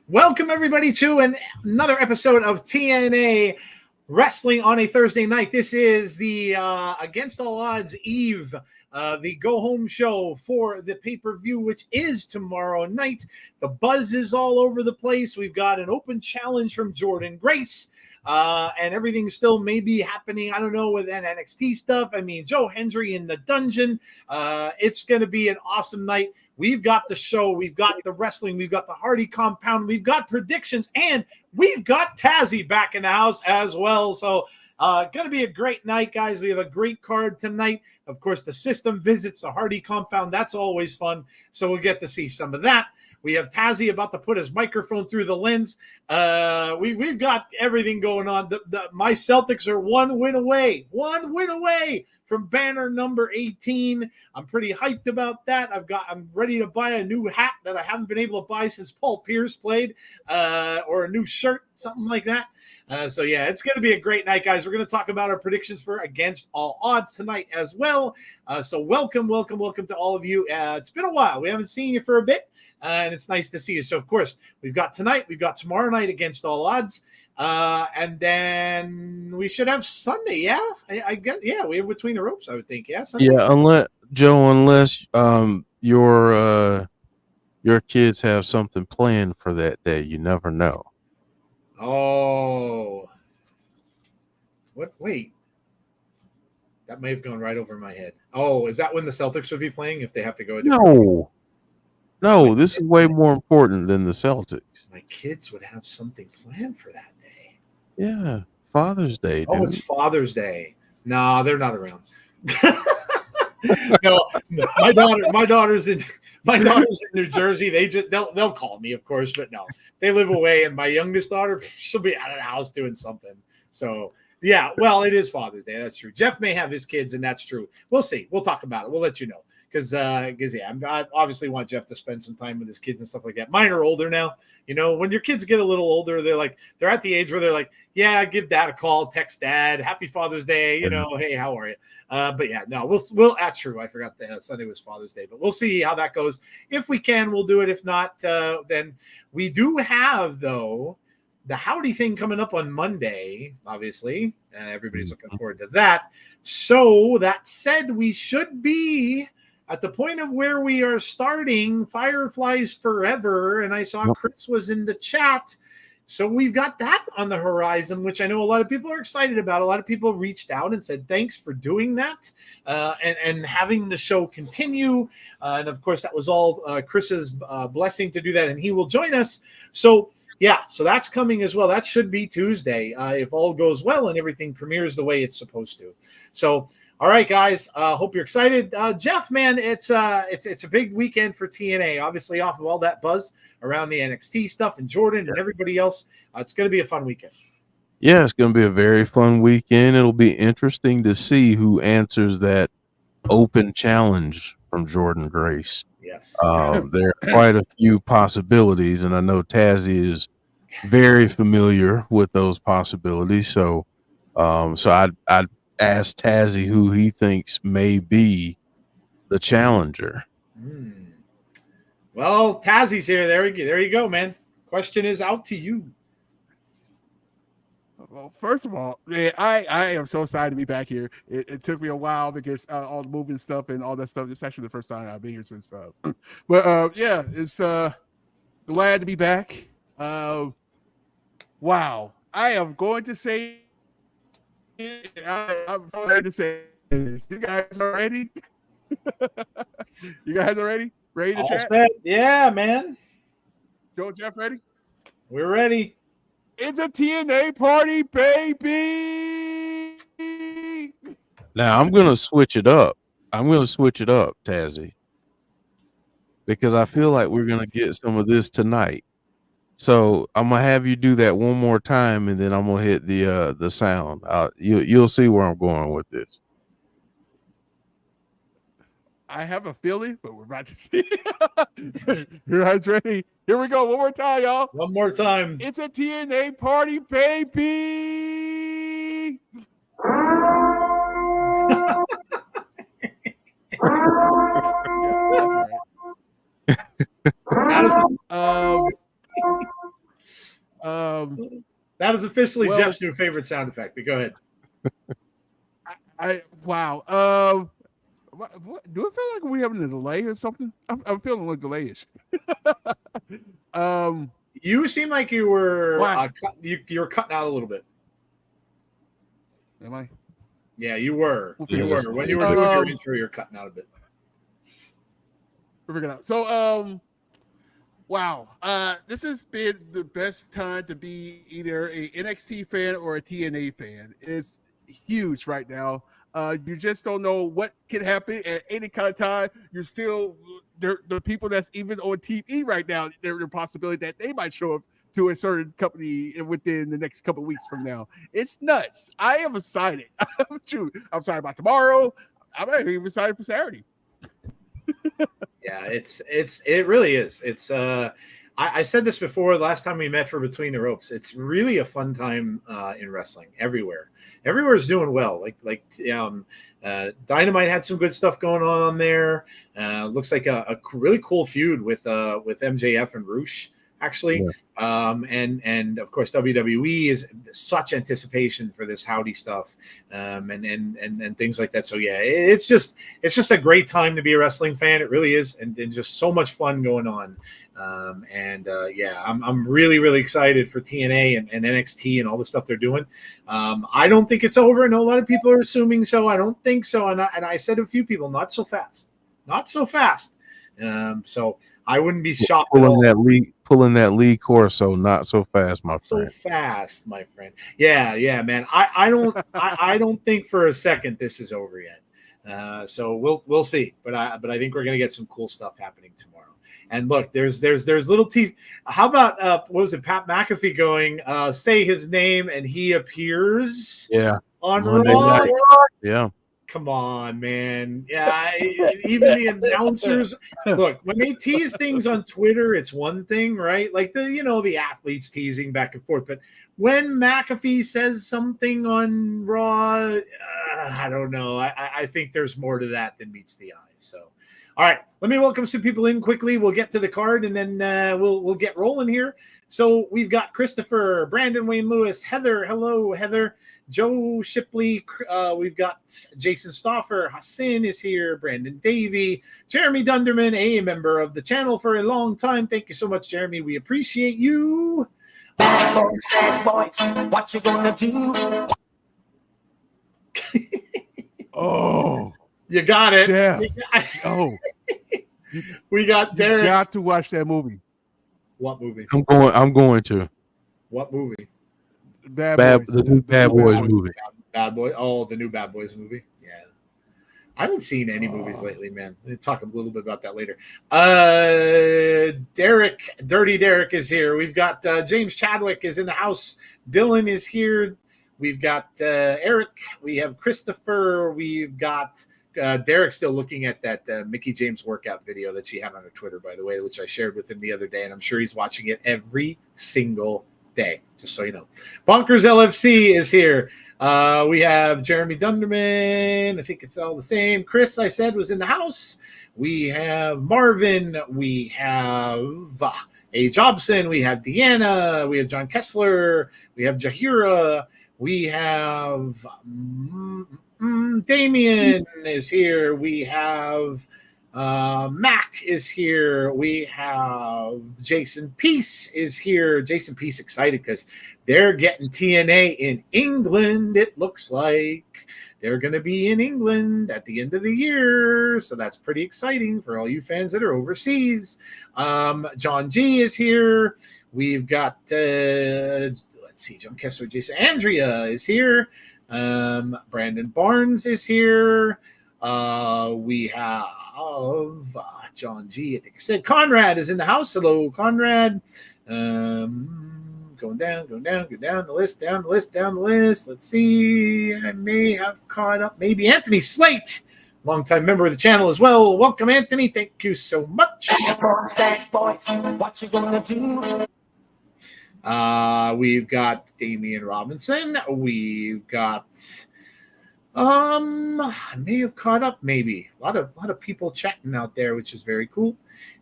Welcome, everybody, to another episode of TNA Wrestling on a Thursday night. This is the Against All Odds Eve, the go-home show for the pay-per-view, which is tomorrow night. The buzz is all over the place. We've got an open challenge from Jordynne Grace, and everything still may be happening. I don't know, with that NXT stuff. I mean, Joe Hendry in the dungeon. It's going to be an awesome night. We've got the show, we've got the wrestling, we've got the Hardy compound, we've got predictions, and we've got Tazzy back in the house as well. So going to be a great night, guys. We have a great card tonight. Of course, the system visits the Hardy compound. That's always fun. So we'll get to see some of that. We have Tazzy about to put his microphone through the lens. We've got everything going on. My Celtics are one win away from banner number 18. I'm pretty hyped about that. I'm ready to buy a new hat that I haven't been able to buy since Paul Pierce played, or a new shirt, something like that. So yeah, it's going to be a great night, guys. We're going to talk about our predictions for Against All Odds tonight as well. So welcome to all of you. It's been a while. We haven't seen you for a bit. And it's nice to see you. So, of course, we've got tonight. We've got tomorrow night Against All Odds. And then we should have Sunday. Yeah, I guess. Yeah, we have Between the Ropes, I would think. Yeah, Sunday. Yeah, unless your kids have something planned for that day. You never know. Oh. What? Wait. That may have gone right over my head. Oh, is that when the Celtics would be playing if they have to go? No, this is way more important than the Celtics. My kids would have something planned for that day. Yeah, Father's Day. Oh, it's Father's Day. No, they're not around. No, my daughter's in New Jersey. They'll call me, of course, but no, they live away. And my youngest daughter, she'll be out of the house doing something. So yeah, well, it is Father's Day. That's true. Jeff may have his kids, and that's true. We'll see. We'll talk about it. We'll let you know. Because yeah, I obviously want Jeff to spend some time with his kids and stuff like that. Mine are older now. You know, when your kids get a little older, they're at the age where they're like, yeah, give dad a call, text dad, happy Father's Day, you know, hey, how are you? But yeah, no, we'll that's true. I forgot that Sunday was Father's Day, but we'll see how that goes. If we can, we'll do it. If not, then we do have, though, the Howdy thing coming up on Monday, obviously. Everybody's looking forward to that. So that said, we should be at the point of where we are starting Fireflies Forever, and I saw Chris was in the chat. So we've got that on the horizon, which I know a lot of people are excited about. A lot of people reached out and said, thanks for doing that, and having the show continue. And, of course, that was all Chris's blessing to do that, and he will join us. So, yeah, so that's coming as well. That should be Tuesday, if all goes well and everything premieres the way it's supposed to. So, all right, guys. Hope you're excited. Jeff, man, it's a big weekend for TNA. Obviously, off of all that buzz around the NXT stuff and Jordynne and everybody else, it's going to be a fun weekend. Yeah, it's going to be a very fun weekend. It'll be interesting to see who answers that open challenge from Jordynne Grace. Yes, there are quite a few possibilities, and I know Tazzy is very familiar with those possibilities. So I'd ask Tazzy who he thinks may be the challenger. Well, Tazzy's here. There you go, man. Question is out to you. Well, first of all, man, I am so excited to be back here. It took me a while because all the moving stuff and all that stuff. It's actually the first time I've been here since. But yeah, it's glad to be back. Wow, I am going to say. I'm so glad to say this. You guys are ready? You guys are ready? Ready to chat? Set. Yeah, man. Joe, Jeff, ready? We're ready. It's a TNA party, baby. Now I'm gonna switch it up. Tazzy, because I feel like we're gonna get some of this tonight. So I'm gonna have you do that one more time, and then I'm gonna hit the sound. You'll see where I'm going with this. I have a feeling, but we're about to see. You guys ready? Here we go. One more time, y'all. One more time. It's a TNA party, baby. That is officially well, Jeff's new favorite sound effect. But go ahead. Wow. What, do it feel like we're having a delay or something? I'm feeling like delayish. You seem like you were Wow. you were cutting out a little bit. Am I? Yeah, you were. We'll You figure were. this out. When you were doing your intro, you're cutting out a bit. We'll figure it out. So, wow. This has been the best time to be either a NXT fan or a TNA fan. It's huge right now. You just don't know what can happen at any kind of time. You're still the people that's even on TV right now. There's a possibility that they might show up to a certain company within the next couple of weeks from now. It's nuts. I am excited. I'm excited about tomorrow. I'm even excited for Saturday. Yeah, it really is. It's I said this before last time we met for Between the Ropes. It's really a fun time in wrestling everywhere. Everywhere is doing well. Dynamite had some good stuff going on there. Looks like a really cool feud with MJF and Roosh, actually. Yeah. And of course WWE is such anticipation for this Howdy stuff, and things like that. So yeah, it's just a great time to be a wrestling fan. It really is, and just so much fun going on. Yeah, I'm really, really excited for TNA and NXT and all the stuff they're doing. I don't think it's over. I know a lot of people are assuming so. I don't think so. And I said to a few people, not so fast. So I wouldn't be shocked at all. Pulling that Lee Corso, not so fast, my friend. So fast, my friend. Yeah, man. I don't think for a second this is over yet. So we'll see. But I think we're gonna get some cool stuff happening tomorrow. And look, there's little teeth. How about what was it? Pat McAfee going, say his name and he appears. Yeah. On Raw. Yeah. Come on, man. Yeah, even the announcers. Look, when they tease things on Twitter, it's one thing, right? Like the athletes teasing back and forth. But when McAfee says something on Raw, I don't know. I think there's more to that than meets the eye. So, all right, let me welcome some people in quickly. We'll get to the card and then we'll get rolling here. So we've got Christopher, Brandon Wayne Lewis, Heather. Hello, Heather. Joe Shipley, we've got Jason Stauffer, Hassan is here, Brandon Davey, Jeremy Dunderman, a member of the channel for a long time. Thank you so much, Jeremy. We appreciate you. Bad boys, what you gonna do? Oh, you got it. Yeah. Oh, we got Derek. You got to watch that movie. What movie? I'm going to. What movie? The new Bad Boys movie. Bad Boy. Oh, the new Bad Boys movie. Yeah, I haven't seen any movies lately, man. We'll talk a little bit about that later. Dirty Derek is here. We've got James Chadwick is in the house. Dylan is here. We've got Eric. We have Christopher. We've got Derek still looking at that Mickey James workout video that she had on her Twitter, by the way, which I shared with him the other day, and I'm sure he's watching it every single day, just so you know. Bonkers LFC is here. We have Jeremy Dunderman. I think it's all the same. Chris, I said, was in the house. We have Marvin. We have A. Jobson. We have Deanna. We have John Kessler. We have Jahira. We have Damien is here. We have Mac is here. We have Jason Peace is here. Jason Peace excited because they're getting TNA in England. It looks like they're going to be in England at the end of the year. So that's pretty exciting for all you fans that are overseas. John G is here. We've got, let's see, John Kessler, Jason. Andrea is here. Brandon Barnes is here. We have John G. I think I said Conrad is in the house. Hello, Conrad. Going down the list. Let's see. I may have caught up. Maybe Anthony Slate, longtime member of the channel as well. Welcome, Anthony. Thank you so much. Bad boys, what you gonna do? We've got Damian Robinson. We've got I may have caught up. Maybe a lot of people chatting out there, which is very cool.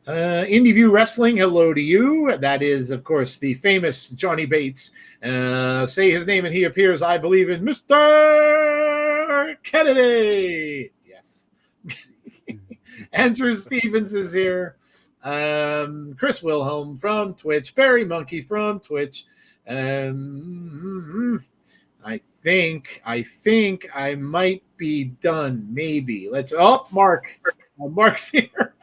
IndieView Wrestling, hello to you. That is, of course, the famous Johnny Bates. Say his name and he appears, I believe, in Mr. Kennedy. Yes. Andrew Stevens is here. Chris Wilhelm from Twitch. Barry Monkey from Twitch. I think I might be done. Maybe. Mark. Mark's here.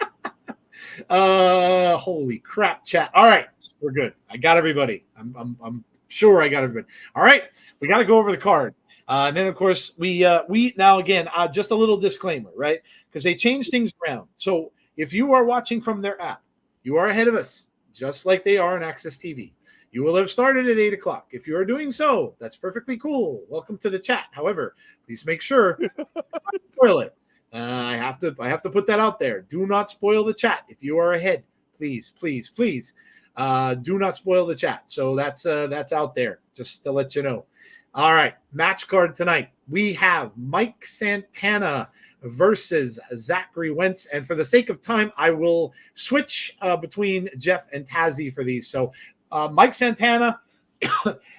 Holy crap, chat. All right, we're good. I got everybody. I'm sure I got everybody. All right, we got to go over the card. And then, of course, we now again, just a little disclaimer, right? Because they changed things around. So if you are watching from their app, you are ahead of us, just like they are on Access TV. You will have started at 8 o'clock. If you are doing so, that's perfectly cool. Welcome to the chat. However, please make sure you don't spoil it. I have to put that out there. Do not spoil the chat. If you are ahead, please, please, please, do not spoil the chat. So that's out there, just to let you know. All right, match card tonight. We have Mike Santana versus Zachary Wentz. And for the sake of time, I will switch between Jeff and Tazzy for these. So Mike Santana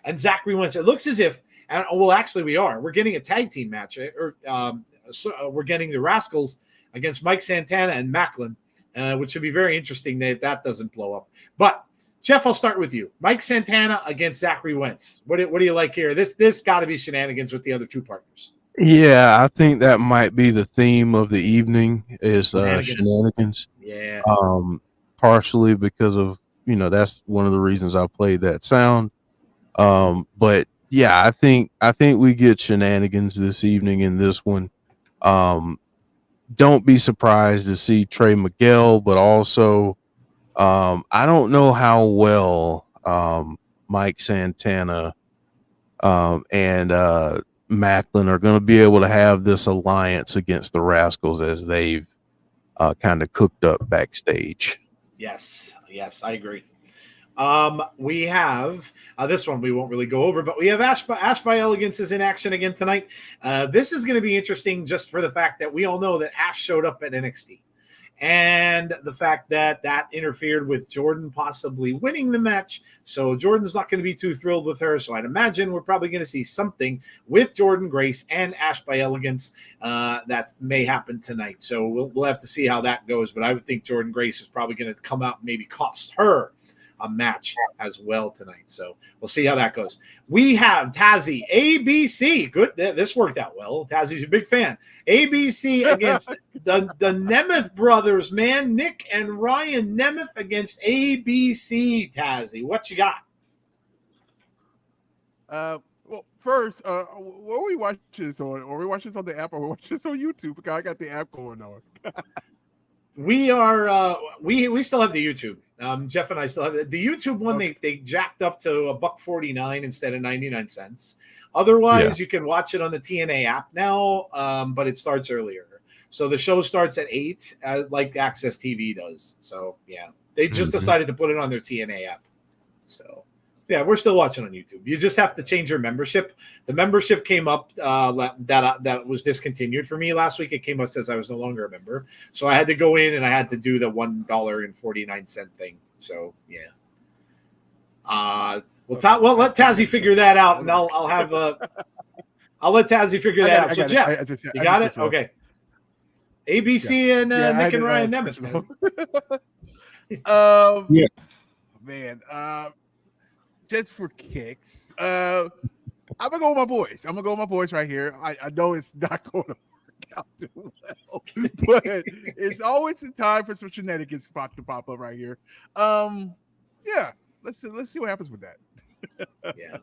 and Zachary Wentz. It looks as if, actually we are. We're getting a tag team match. We're getting the Rascals against Mike Santana and Macklin, which should be very interesting if that doesn't blow up. But Jeff, I'll start with you. Mike Santana against Zachary Wentz. What do you like here? This got to be shenanigans with the other two partners. Yeah, I think that might be the theme of the evening is shenanigans. Yeah. Partially because of, that's one of the reasons I played that sound. But yeah, I think we get shenanigans this evening in this one. Don't be surprised to see Trey Miguel, but also I don't know how well Mike Santana and Macklin are going to be able to have this alliance against the Rascals as they've kind of cooked up backstage. Yes, I agree. We have this one we won't really go over, but we have Ash by Elegance is in action again tonight. This is going to be interesting just for the fact that we all know that Ash showed up at NXT. And the fact that interfered with Jordan possibly winning the match. So Jordan's not going to be too thrilled with her. So I'd imagine we're probably going to see something with Jordan Grace and Ash by Elegance that may happen tonight. So we'll have to see how that goes. But I would think Jordan Grace is probably going to come out and maybe cost her a match as well tonight. So we'll see how that goes. We have Tazzy, ABC. Good. This worked out well. Tazzy's a big fan. ABC against the Nemeth brothers, man. Nic and Ryan Nemeth against ABC. Tazzy, what you got? Well, first, what we watch this on? Or we watch this on the app, or we watch this on YouTube? Because I got the app going on. We are we still have the YouTube. Jeff and I still have the YouTube one. Okay. They jacked up to $1.49 instead of 99 cents. Otherwise, you can watch it on the TNA app now, but it starts earlier. So the show starts at 8, like Access TV does. So yeah, they just decided to put it on their TNA app. So yeah, we're still watching on YouTube. You just have to change your membership. The membership came up that was discontinued for me last week. It came up says I was no longer a member, so I had to go in and I had to do the $1.49 thing. So yeah, we'll let Tazzy figure that out, and I'll let Tazzy figure that out. So Jeff, you got it? Okay. ABC and Nic and Ryan Nemeth. Yeah, man. Just for kicks, I'm gonna go with my boys. I'm gonna go with my boys right here. I know it's not going to work out too well, but it's always a time for some shenanigans to pop up right here. Yeah, let's see what happens with that. Yeah.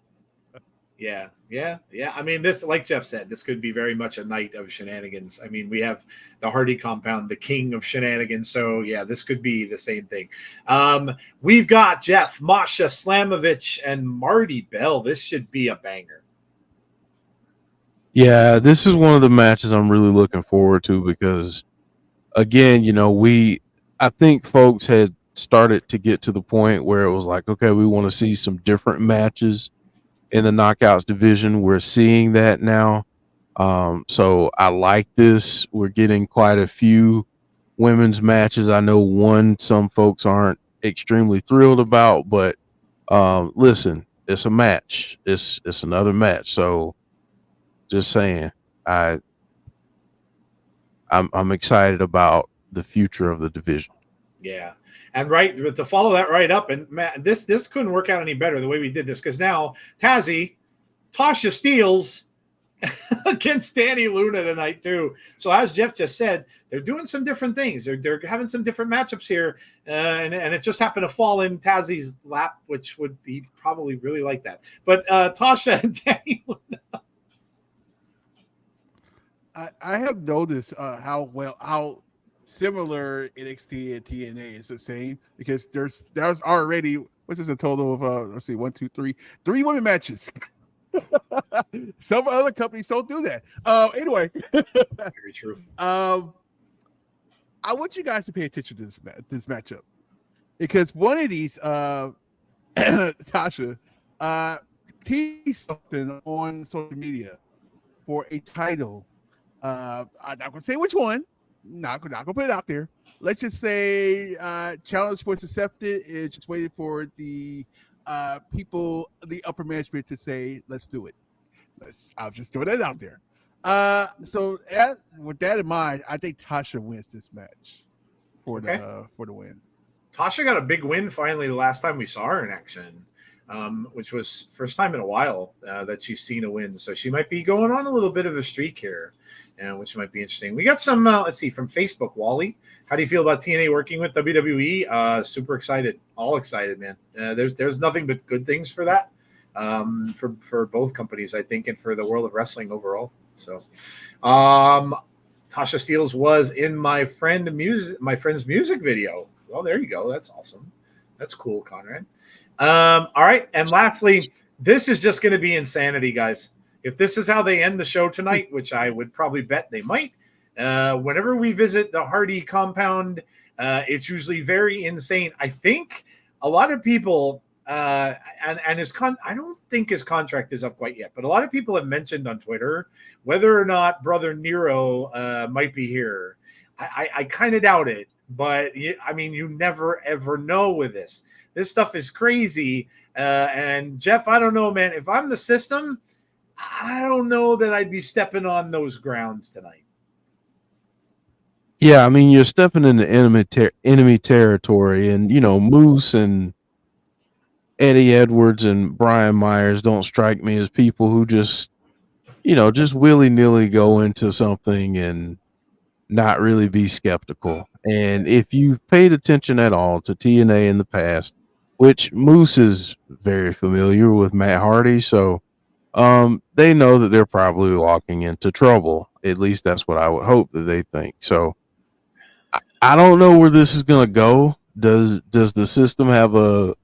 I mean, this, like Jeff said, this could be very much a night of shenanigans. I mean, we have the Hardy compound, the king of shenanigans. So yeah, this could be the same thing. We've got Jeff, Masha, Slamovich, and Marti, Belle. This should be a banger. Yeah, this is one of the matches I'm really looking forward to because, again, I think folks had started to get to the point where it was like, okay, we want to see some different matches in the knockouts division. We're seeing that now. So I like this. We're getting quite a few women's matches. I know one some folks aren't extremely thrilled about, but listen, it's a match. It's another match. So just saying, I'm excited about the future of the division. Yeah. And right to follow that right up, and Matt, this couldn't work out any better the way we did this, because now Tasha Steelz against Dani Luna tonight too. So as Jeff just said, they're doing some different things. They're having some different matchups here, and it just happened to fall in Tazzie's lap, which would be probably really like that. But Tasha and Dani Luna. I have noticed how similar NXT and TNA is the same, because there's already, what's this, a total of let's see, 1, 2, 3 women matches. Some other companies don't do that. Anyway, Very true. I want you guys to pay attention to this matchup, because one of these Tasha teased something on social media for a title. I'm not gonna say which one. Not gonna put it out there. Let's just say Challenge Force Accepted is just waiting for the people, the upper management, to say, let's do it. I'll just throw that out there. So with that in mind, I think Tasha wins this match for the win. Tasha got a big win finally the last time we saw her in action, which was first time in a while that she's seen a win. So she might be going on a little bit of a streak here, which might be interesting. We got some, let's see, from Facebook. Wally, how do you feel about TNA working with WWE? Super excited. All excited, man. There's nothing but good things for that, for both companies, I think, and for the world of wrestling overall. So Tasha Steelz was in my friend's music video. Well, there you go. That's awesome. That's cool, Conrad. All right. And lastly, this is just going to be insanity, guys. If this is how they end the show tonight, which I would probably bet they might, whenever we visit the Hardy compound, it's usually very insane. I think a lot of people, and I don't think his contract is up quite yet, but a lot of people have mentioned on Twitter whether or not Brother Nero might be here. I kind of doubt it, but I mean, you never ever know with this. This stuff is crazy. And Jeff, I don't know, man. If I'm the system, I don't know that I'd be stepping on those grounds tonight. Yeah, I mean, you're stepping into enemy territory, and Moose and Eddie Edwards and Brian Myers don't strike me as people who just willy-nilly go into something and not really be skeptical. And if you've paid attention at all to TNA in the past, which Moose is very familiar with Matt Hardy, so they know that they're probably walking into trouble. At least that's what I would hope that they think. So I don't know where this is going to go. Does the system have a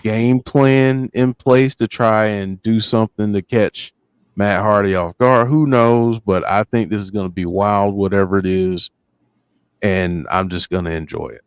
game plan in place to try and do something to catch Matt Hardy off guard? Who knows? But I think this is going to be wild, whatever it is, and I'm just going to enjoy it.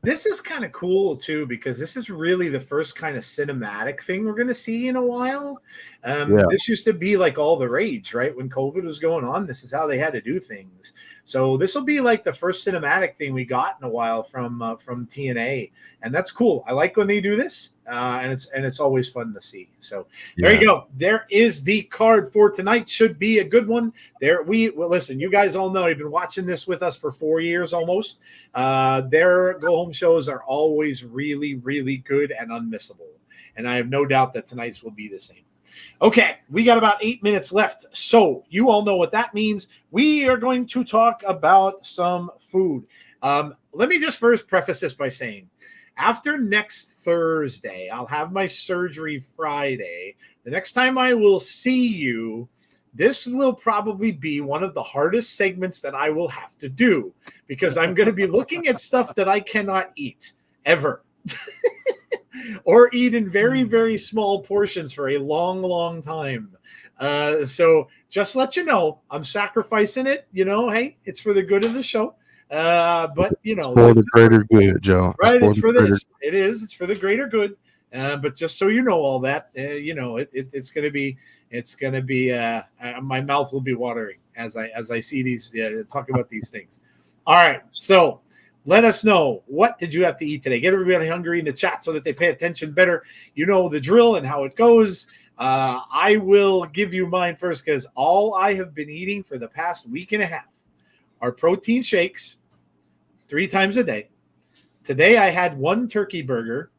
This is kind of cool too, because this is really the first kind of cinematic thing we're going to see in a while. This used to be like all the rage, right? When COVID was going on, this is how they had to do things. So this will be like the first cinematic thing we got in a while from TNA, and that's cool. I like when they do this, and it's always fun to see. So there you go. There is the card for tonight. Should be a good one. Listen. You guys all know you've been watching this with us for 4 years almost. Their go home shows are always really, really good and unmissable, and I have no doubt that tonight's will be the same. Okay, we got about 8 minutes left, so you all know what that means. We are going to talk about some food. Let me just first preface this by saying, after next Thursday, I'll have my surgery Friday. The next time I will see you, this will probably be one of the hardest segments that I will have to do, because I'm going to be looking at stuff that I cannot eat ever. Or eat in very, very small portions for a long, long time. So just let you know, I'm sacrificing it. Hey, it's for the good of the show. But for the greater good, Joe. Right? It's for the greater good. But just so you know all that, it's going to be my mouth will be watering as I see these talk about these things. All right, so let us know, what did you have to eat today? Get everybody hungry in the chat so that they pay attention better. You know the drill and how it goes. I will give you mine first, because all I have been eating for the past week and a half are protein shakes 3 times a day. Today I had 1 turkey burger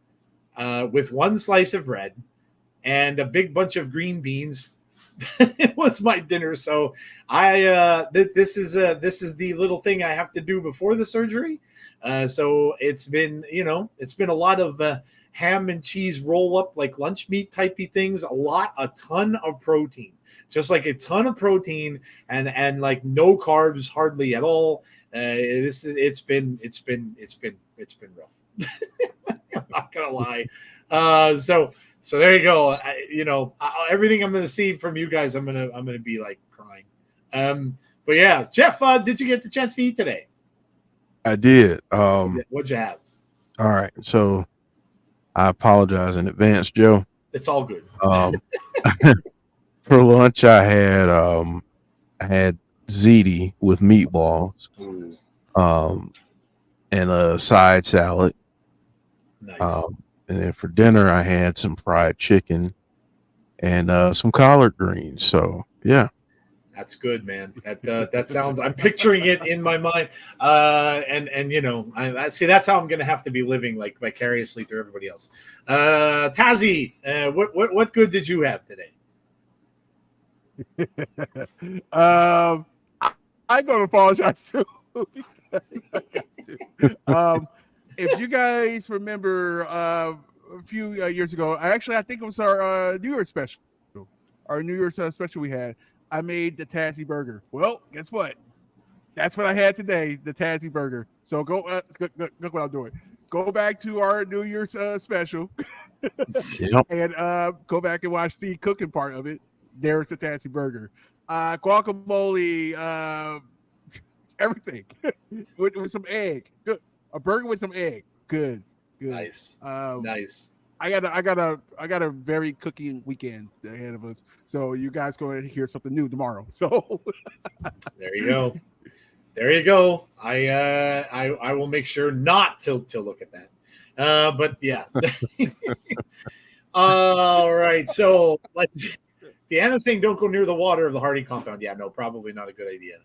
with 1 slice of bread and a big bunch of green beans. It was my dinner. So this is the little thing I have to do before the surgery. So it's been a lot of ham and cheese roll up, like lunch meat typey things. A ton of protein, just like a ton of protein, and like no carbs hardly at all. It's been rough. I'm not gonna lie. So there you go. Everything I'm gonna see from you guys, I'm gonna be like crying. But yeah, Jeff, did you get the chance to eat today? I did. What'd you have? All right, so I apologize in advance, Joe. It's all good. For lunch, I had ziti with meatballs, and a side salad. Nice. And then for dinner, I had some fried chicken and some collard greens. So yeah, that's good, man. That sounds. I'm picturing it in my mind. I see. That's how I'm going to have to be living, like, vicariously through everybody else. Tazzy, what good did you have today? I'm going to apologize too. If you guys remember a few years ago, I think it was our New Year's special. Our New Year's special we had. I made the Tazzy burger. Well, guess what? That's what I had today, the Tazzy burger. So look what I'm doing. Go back to our New Year's special and go back and watch the cooking part of it. There's the Tazzy burger. Guacamole, everything with some egg. Good. A burger with some egg. Good. Nice. Nice. I got a very cooking weekend ahead of us. So you guys going to hear something new tomorrow. So there you go. There you go. I will make sure not to look at that. But yeah. All right. So Deanna's saying don't go near the water of the Hardy compound. Yeah, no, probably not a good idea.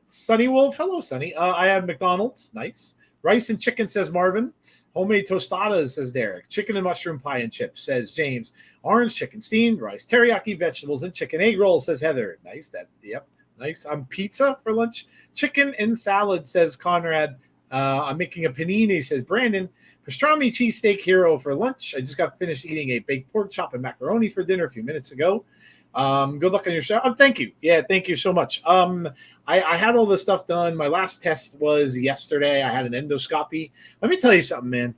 Sunny Wolf, hello, Sunny. I have McDonald's, nice. Rice and chicken, says Marvin. Homemade tostadas, says Derek. Chicken and mushroom pie and chips, says James. Orange chicken, steamed rice, teriyaki vegetables, and chicken egg rolls, says Heather. Nice, nice. Pizza for lunch. Chicken and salad, says Conrad. I'm making a panini, says Brandon. Pastrami cheesesteak hero for lunch. I just got finished eating a baked pork chop and macaroni for dinner a few minutes ago. Good luck on your show. Oh, thank you. Yeah, thank you so much. I had all this stuff done. My last test was yesterday. I had an endoscopy. Let me tell you something, man.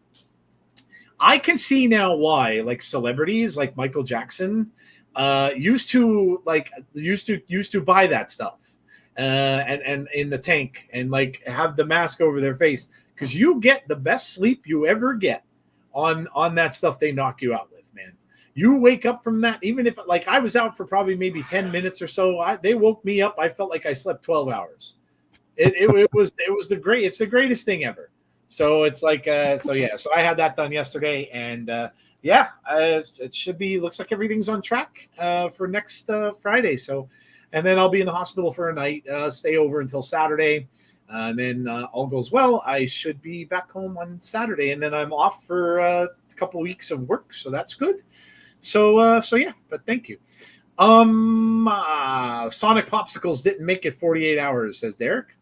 I can see now why, like, celebrities like Michael Jackson used to buy that stuff and in the tank and like have the mask over their face, because you get the best sleep you ever get on that stuff they knock you out with, man. You wake up from that, even if, like, I was out for probably maybe 10 minutes or so. They woke me up. I felt like I slept 12 hours. It's the greatest thing ever. So it's like, so I had that done yesterday, and it should be, looks like everything's on track for next Friday. So, and then I'll be in the hospital for a night, stay over until Saturday. And then all goes well, I should be back home on Saturday, and then I'm off for a couple of weeks of work. So that's good. So yeah, but thank you. Sonic Popsicles didn't make it 48 hours, says Derek.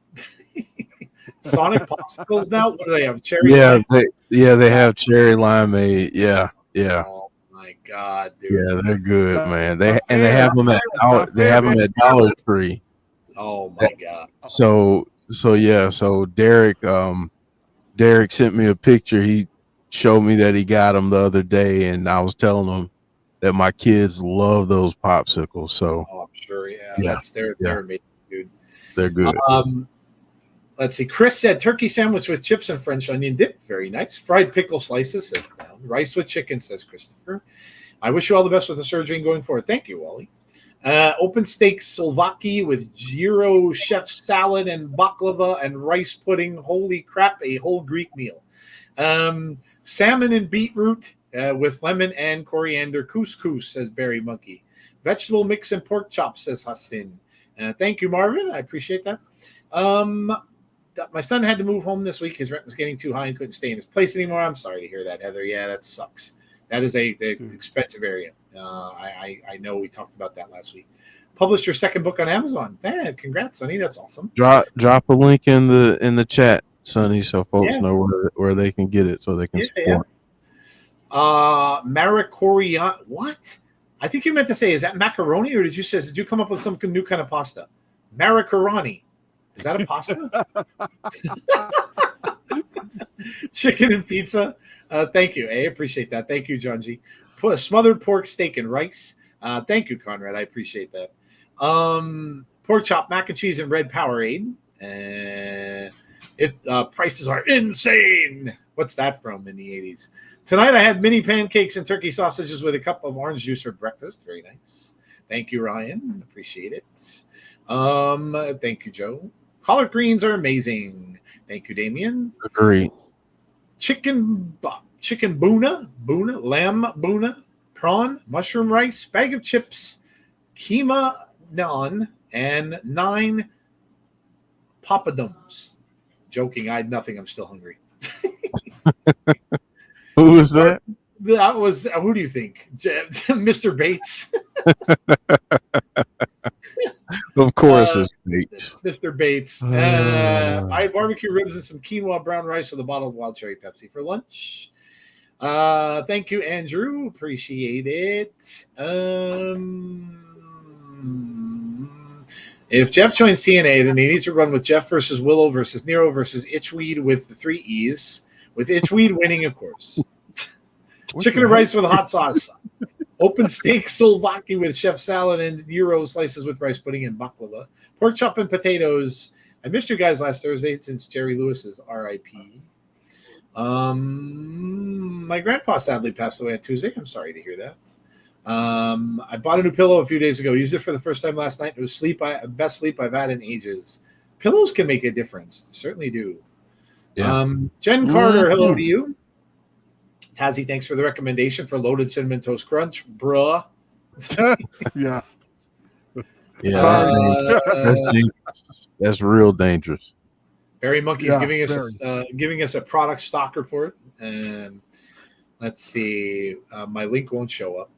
Sonic Popsicles now? What do they have? Cherry? Lime? They have cherry limeade. Yeah. Oh my God, dude. Yeah, they're good, man. They have them at Dollar Tree. Oh my God. So Derek sent me a picture. He showed me that he got them the other day, and I was telling him that my kids love those popsicles. So I'm sure, they're amazing, dude. They're good. Let's see. Chris said turkey sandwich with chips and French onion dip. Very nice. Fried pickle slices, says Clown. Rice with chicken, says Christopher. I wish you all the best with the surgery and going forward. Thank you, Wally. Open steak Slovaki with gyro chef salad and baklava and rice pudding. Holy crap, a whole Greek meal. Salmon and beetroot with lemon and coriander couscous, says Barry Monkey. Vegetable mix and pork chops, says Hassan. Thank you, Marvin. I appreciate that. My son had to move home this week. His rent was getting too high and couldn't stay in his place anymore. I'm sorry to hear that, Heather. Yeah, that sucks. That is an expensive area. I know we talked about that last week. Published your second book on Amazon. Congrats, Sonny. That's awesome. Drop a link in the chat, Sonny, so folks know where they can get it, so they can support. Maracorian. What? I think you meant to say, is that macaroni, or did you come up with some new kind of pasta? Macaroni. Is that a pasta? Chicken and pizza. Thank you. I appreciate that. Thank you, John G. Put a smothered pork steak and rice. Thank you, Conrad. I appreciate that. Pork chop, mac and cheese, and red Powerade. Prices are insane. What's that from in the 80s? Tonight I had mini pancakes and turkey sausages with a cup of orange juice for breakfast. Very nice. Thank you, Ryan. Appreciate it. Thank you, Joe. Collard greens are amazing. Thank you, Damien. Agreed. Chicken boona, lamb boona, prawn, mushroom rice, bag of chips, keema naan, and 9 papadums. Joking, I had nothing. I'm still hungry. Who was that? That was, who do you think? Mr. Bates. Of course, it's Bates. Mr. Bates. I had barbecue ribs and some quinoa brown rice with a bottle of wild cherry Pepsi for lunch. Thank you, Andrew. Appreciate it. If Jeff joins TNA, then he needs to run with Jeff versus Willow versus Nero versus Itchweed with the 3 E's. With Itchweed winning, of course. Chicken and rice with hot sauce. Open steak Slovaki with chef salad and gyro slices with rice pudding and baklava. Pork chop and potatoes. I missed you guys last Thursday since Jerry Lewis's RIP. My grandpa sadly passed away on Tuesday. I'm sorry to hear that. I bought a new pillow a few days ago. Used it for the first time last night. It was best sleep I've had in ages. Pillows can make a difference. They certainly do. Yeah. Jen Carter, hello to you. Tazzy, thanks for the recommendation for loaded cinnamon toast crunch, bruh. Yeah. Yeah, that's dangerous. That's real dangerous. Barry Monkey's giving us a product stock report. And let's see. My link won't show up.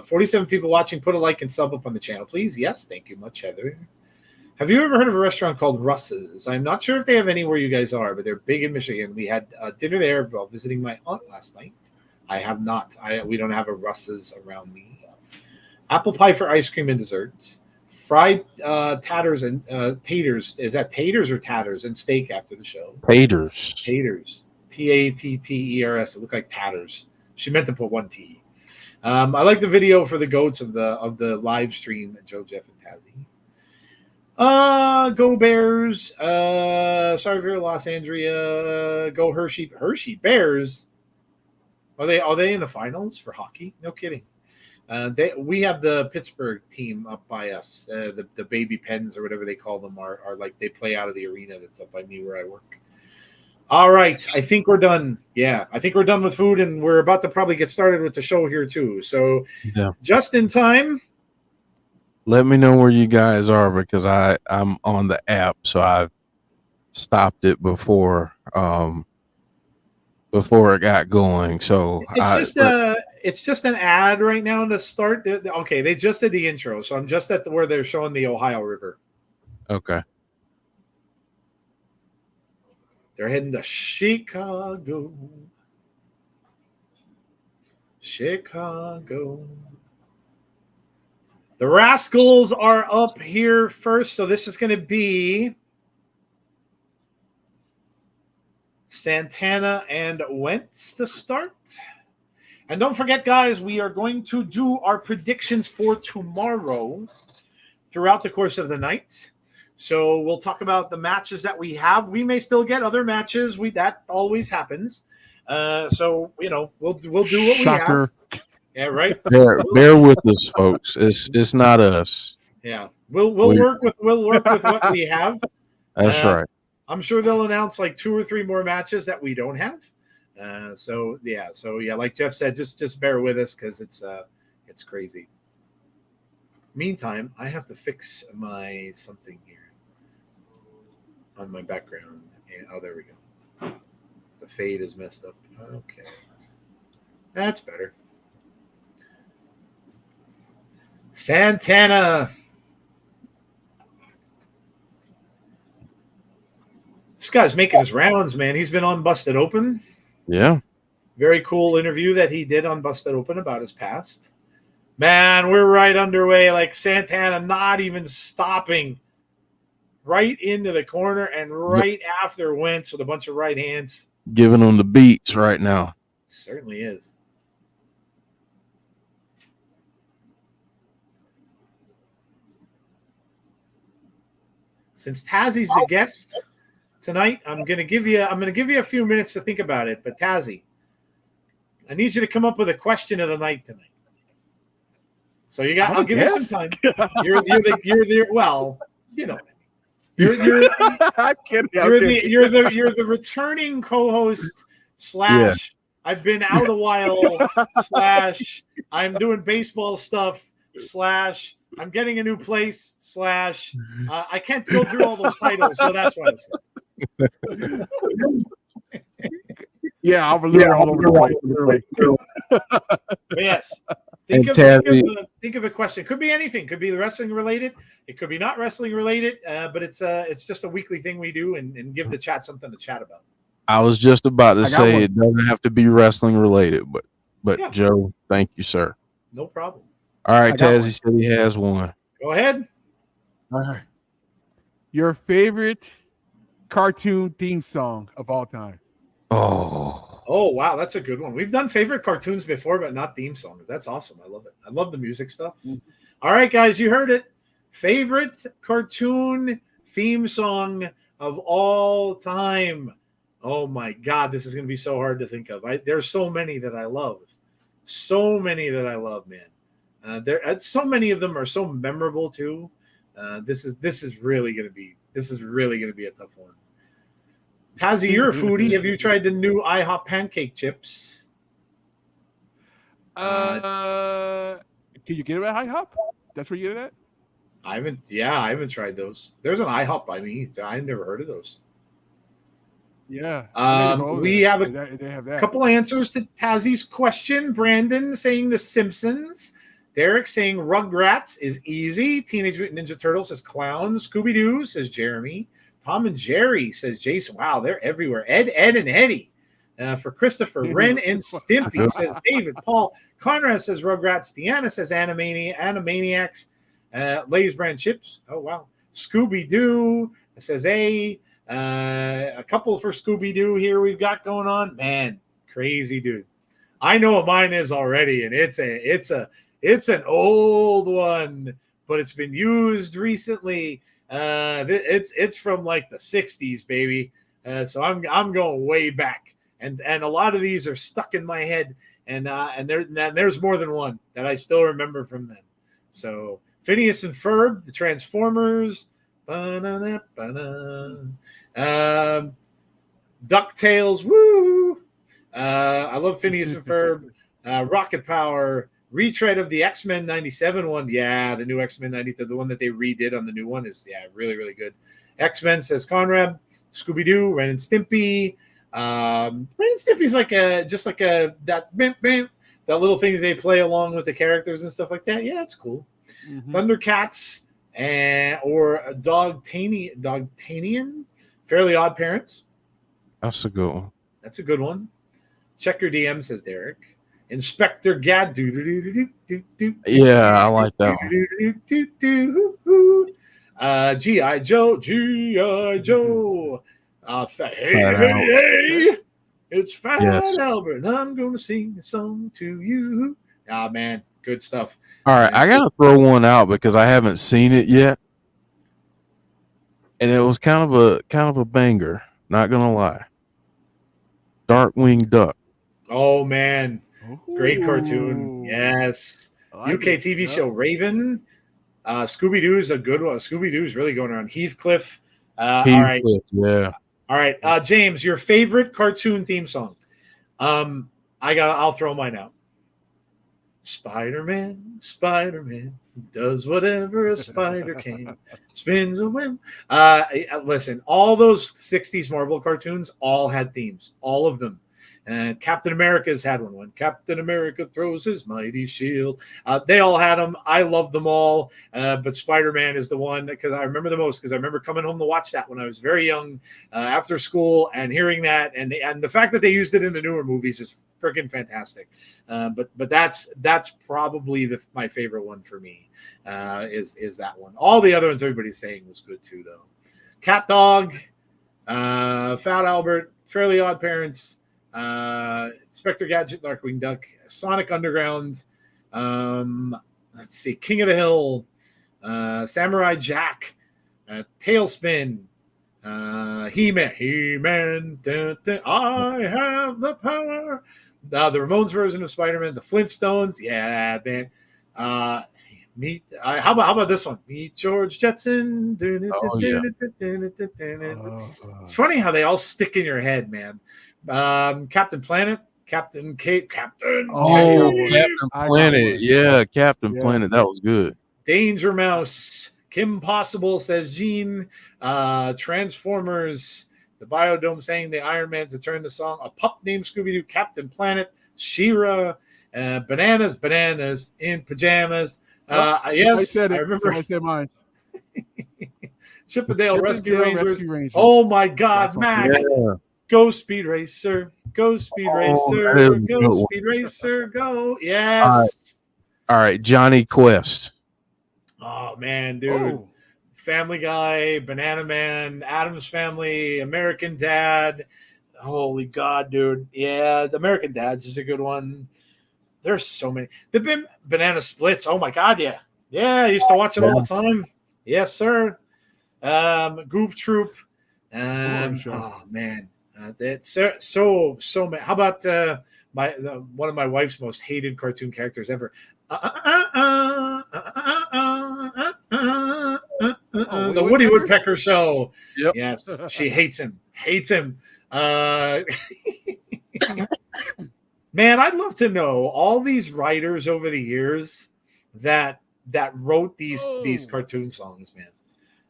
47 people watching. Put a like and sub up on the channel, please. Yes, thank you much, Heather. Have you ever heard of a restaurant called Russ's? I'm not sure if they have any where you guys are, but they're big in Michigan. We had dinner there while visiting my aunt last night. I have not. We don't have a Russ's around me. Apple pie for ice cream and desserts. Fried tatters and taters. Is that taters or tatters? And steak after the show. Taters. Taters. Tatters. It looked like tatters. She meant to put 1 T. I like the video for the goats of the live stream at Joe, Jeff, and Tazzy. Go Bears. Sorry for your loss, Andrea. Go Hershey. Hershey Bears. Are they in the finals for hockey? No kidding. We have the Pittsburgh team up by us. The baby pens or whatever they call them are like they play out of the arena that's up by me where I work. All right, I think we're done. Yeah, I think we're done with food, and we're about to probably get started with the show here too. So, just in time. Let me know where you guys are because I'm on the app, so I stopped it before it got going. So it's just an ad right now to start. Okay, they just did the intro, so I'm just at where they're showing the Ohio River. Okay. They're heading to Chicago. The Rascals are up here first, so this is going to be Santana and Wentz to start. And don't forget, guys, we are going to do our predictions for tomorrow throughout the course of the night. So we'll talk about the matches that we have. We may still get other matches. That always happens. So we'll do what Shocker. we have. Yeah, right. Bear with us, folks. It's not us. Yeah, we'll work with what we have. That's right. I'm sure they'll announce like 2 or 3 more matches that we don't have. So like Jeff said, just bear with us because it's crazy. Meantime, I have to fix my something here on my background. Oh, there we go. The fade is messed up. Okay, that's better. Santana. This guy's making his rounds, man. He's been on Busted Open. Yeah. Very cool interview that he did on Busted Open about his past. Man, we're right underway. Like Santana not even stopping. Right into the corner and right after Wentz with a bunch of right hands. Giving them the beats right now. Certainly is. Since Tazzy's the guest tonight, I'm gonna give you a few minutes to think about it. But Tazzy, I need you to come up with a question of the night tonight. So I'll give you some time. You're well, you know. You're I'm kidding. You're the returning co-host / I've been out a while / I'm doing baseball stuff / I'm getting a new place / I can't go through all those titles, so that's why I said. Yeah, I'm all over the place. Yes. Think of a question. Could be anything. Could be wrestling related. It could be not wrestling related. But it's just a weekly thing we do and give the chat something to chat about. I was just about to say it doesn't have to be wrestling related, but yeah. Joe, thank you, sir. No problem. All right, Tazzy said he has one. Go ahead. All right. Your favorite cartoon theme song of all time? Oh, wow. That's a good one. We've done favorite cartoons before, but not theme songs. That's awesome. I love it. I love the music stuff. Mm-hmm. All right, guys, you heard it. Favorite cartoon theme song of all time. Oh, my God. This is going to be so hard to think of. There's so many that I love. So many that I love, man. So many of them are so memorable, too. This is really going to be a tough one. Tazzy, you're a foodie. Have you tried the new IHOP pancake chips? Can you get it at IHOP? That's where you get it at? I haven't tried those. There's an IHOP by me. I've never heard of those. Yeah. We have a couple answers to Tazzy's question. Brandon saying The Simpsons. Derek saying Rugrats is easy. Teenage Mutant Ninja Turtles says Clowns. Scooby-Doo says Jeremy. Tom and Jerry says Jason. Wow, they're everywhere. Ed, and Eddie. For Christopher, Ren and Stimpy says David. Paul Conrad says Rugrats. Deanna says Animaniacs. Lay's Brand Chips. Oh, wow. Scooby-Doo says A. A couple for Scooby-Doo here we've got going on. Man, crazy dude. I know what mine is already, and it's an old one, but it's been used recently. It's from like the 60s, baby. So I'm going way back, and a lot of these are stuck in my head, and there's more than one that I still remember from then. So Phineas and Ferb, the Transformers, DuckTales, woo! I love Phineas and Ferb, Rocket Power. Retread of the X-Men 97 one. Yeah, the new X-Men 97, the one that they redid on the new one is, really, really good. X-Men says Conrad. Scooby-Doo, Ren and Stimpy. Ren and Stimpy's that little thing they play along with the characters and stuff like that. Yeah, it's cool. Mm-hmm. Thundercats or Dogtanian. Fairly Odd Parents. That's a good one. That's a good one. Check your DM, says Derek. Inspector Gad. Yeah, I like that one. G.I. Joe. Hey, it's Fat Albert. I'm going to sing a song to you. Ah, man, good stuff. All right, I got to throw one out because I haven't seen it yet. and it was kind of a banger. Not gonna lie. Darkwing Duck. Oh man, great cartoon. Ooh. Yes. I like UK it. TV Yep. show Raven. Scooby Doo's a good one. Scooby Doo's really going around. Heathcliff. All right. Yeah. All right. James, your favorite cartoon theme song. I'll throw mine out. Spider-Man does whatever a spider can. Spins a web. Listen, all those 60s Marvel cartoons all had themes. All of them. Captain America's had one. When Captain America throws his mighty shield. They all had them. I love them all. But Spider-Man is the one because I remember the most because I remember coming home to watch that when I was very young after school and hearing that. And the fact that they used it in the newer movies is freaking fantastic. But that's probably my favorite one for me is that one. All the other ones everybody's saying was good too, though. Cat Dog, Fat Albert, Fairly Odd Parents, Inspector Gadget, Darkwing Duck, Sonic Underground, let's see, King of the Hill, Samurai Jack, Tailspin, He-Man, dun, dun, I have the power. The Ramones version of Spider-Man, the Flintstones, yeah, man. How about this one? Meet George Jetson. It's funny how they all stick in your head, man. Captain Planet, Captain Cape, Captain. Oh, Cape. Captain Planet. Yeah, Captain Planet. That was good. Danger Mouse. Kim Possible, says Gene. Transformers. The Biodome saying the Iron Man to turn the song. A pup named Scooby-Doo. Captain Planet. She-Ra. Bananas in pajamas. Yes, I remember. I said mine. Chippendale Rescue Rangers. Oh my God, Mac. Yeah. Go Speed Racer. Go Speed Racer. Go Speed Racer. Go. Yes. All right. Johnny Quest. Oh, man, dude. Oh. Family Guy, Banana Man, Addams Family, American Dad. Holy God, dude. Yeah, the American Dads is a good one. There's so many. There've been Banana Splits. Oh, my God, yeah. Yeah, I used to watch it all the time. Yes, sir. Goof Troop. Oh, man. That's so many. How about one of my wife's most hated cartoon characters ever? The Woody Woodpecker Show. Yep. Yes, she hates him. Man, I'd love to know all these writers over the years that wrote these cartoon songs, man.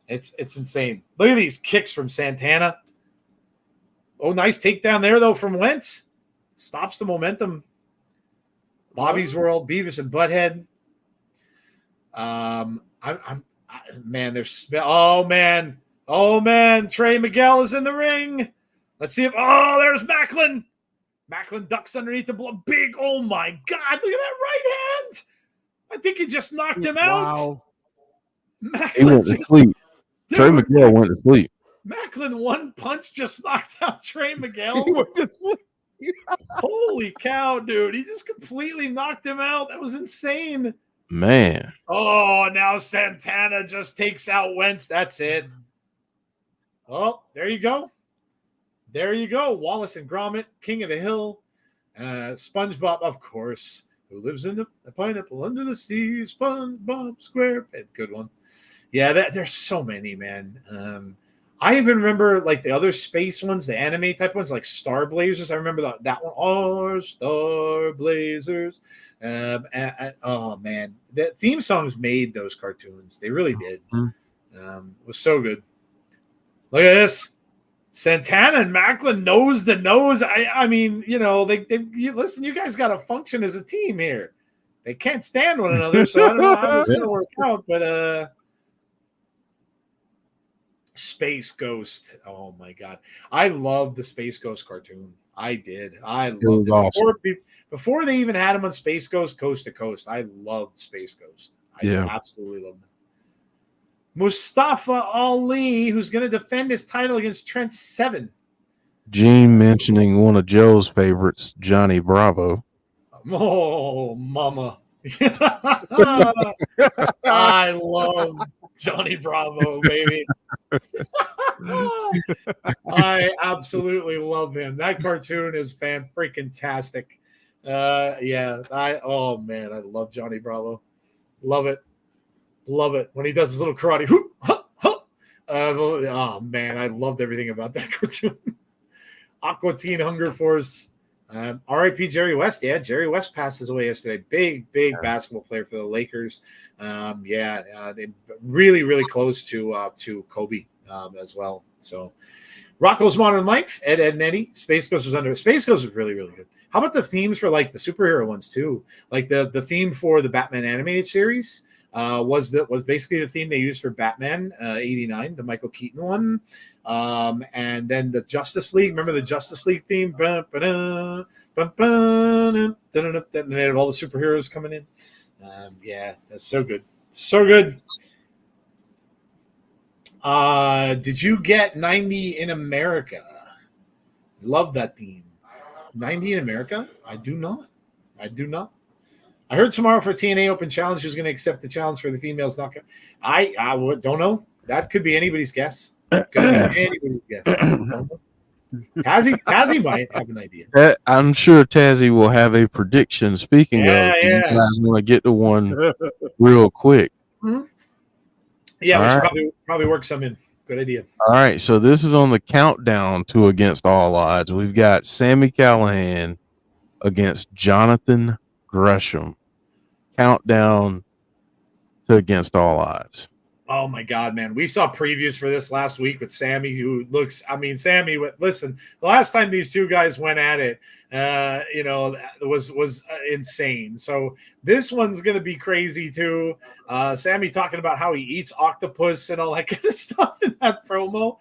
It's insane. Look at these kicks from Santana. Oh, nice takedown there, though, from Wentz. Stops the momentum. Bobby's World, Beavis and Butthead. Trey Miguel is in the ring. Let's see if there's Macklin. Macklin ducks underneath the blow. Big, oh my God, look at that right hand. I think he just knocked him out. Wow. He went to sleep. Trey Miguel went to sleep. Macklin one punch just knocked out Trey Miguel. Holy cow, dude. He just completely knocked him out. That was insane. Man. Oh, now Santana just takes out Wentz. That's it. Oh, there you go. There you go. Wallace and Gromit, King of the Hill. SpongeBob, of course. Who lives in the pineapple under the sea? SpongeBob SquarePants. Good one. Yeah, there's so many, man. I even remember like the other space ones, the anime type ones, like Star Blazers. I remember that one. Oh, Star Blazers. Oh man, the theme songs made those cartoons. They really did. It was so good. Look at this. Santana and Macklin nose to nose. I mean, you know, listen. You guys got to function as a team here. They can't stand one another, so I don't know how this is going to work out. But Space Ghost. Oh my God, I loved the Space Ghost cartoon. I did. I loved it. Awesome. Before they even had him on Space Ghost Coast to Coast, I loved Space Ghost. I absolutely loved him. Mustafa Ali, who's going to defend his title against Trent Seven. Gene mentioning one of Joe's favorites, Johnny Bravo. Oh, mama. I love Johnny Bravo, baby. I absolutely love him. That cartoon is fan-freaking-tastic. Oh man, I love Johnny Bravo. Love it. Love it. When he does his little karate. Oh man, I loved everything about that cartoon. Aqua Teen Hunger Force. R.I.P. Jerry West. Yeah, Jerry West passes away yesterday. Big basketball player for the Lakers. They really, really close to Kobe as well. So Rocco's Modern Life, Ed and Eddie. Space Ghost was under. Space Ghost was really, really good. How about the themes for like the superhero ones too? Like the theme for the Batman animated series was basically the theme they used for Batman 89, the Michael Keaton one. And then the Justice League. Remember the Justice League theme? They had all the superheroes coming in. That's so good. So good. Did you get 90 in America? Love that theme. 90 in America? I do not. I heard tomorrow for TNA Open Challenge who's going to accept the challenge for the females knockout. I don't know. That could be anybody's guess. Tazzy might have an idea. I'm sure Tazzy will have a prediction. Speaking of, you guys want to get to one real quick. Mm-hmm. Yeah, we should probably work some in. Good idea. All right, so this is on the countdown to Against All Odds. We've got Sami Callihan against Jonathan Gresham. Countdown to Against All Odds. Oh my God, man. We saw previews for this last week with Sammy, Sammy, listen, the last time these two guys went at it, was insane. So this one's going to be crazy too. Sammy talking about how he eats octopus and all that kind of stuff in that promo.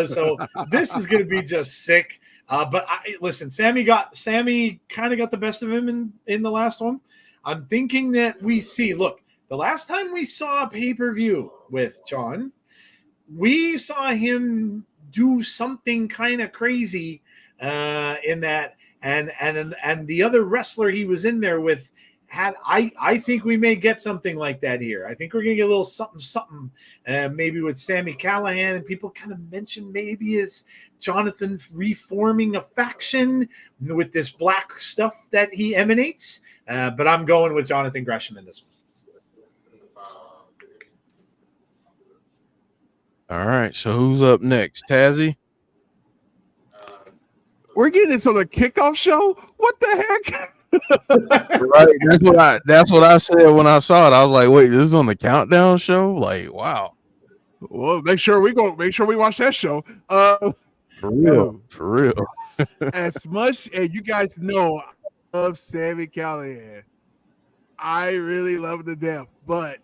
So this is going to be just sick. But listen, Sammy kind of got the best of him in the last one. I'm thinking that the last time we saw a pay-per-view with John, we saw him do something kind of crazy in that, and the other wrestler he was in there with I think we may get something like that here. I think we're gonna get a little something, maybe with Sami Callihan, and people kind of mentioned maybe is Jonathan reforming a faction with this black stuff that he emanates. But I'm going with Jonathan Gresham in this one. All right, so who's up next? Tazzy? We're getting into the kickoff show? What the heck? Right, that's what I said when I saw it. I was like, wait, this is on the countdown show? Like, wow. Well, make sure we watch that show. For real. As much as you guys know, I love Sami Callihan. I really love him to death, but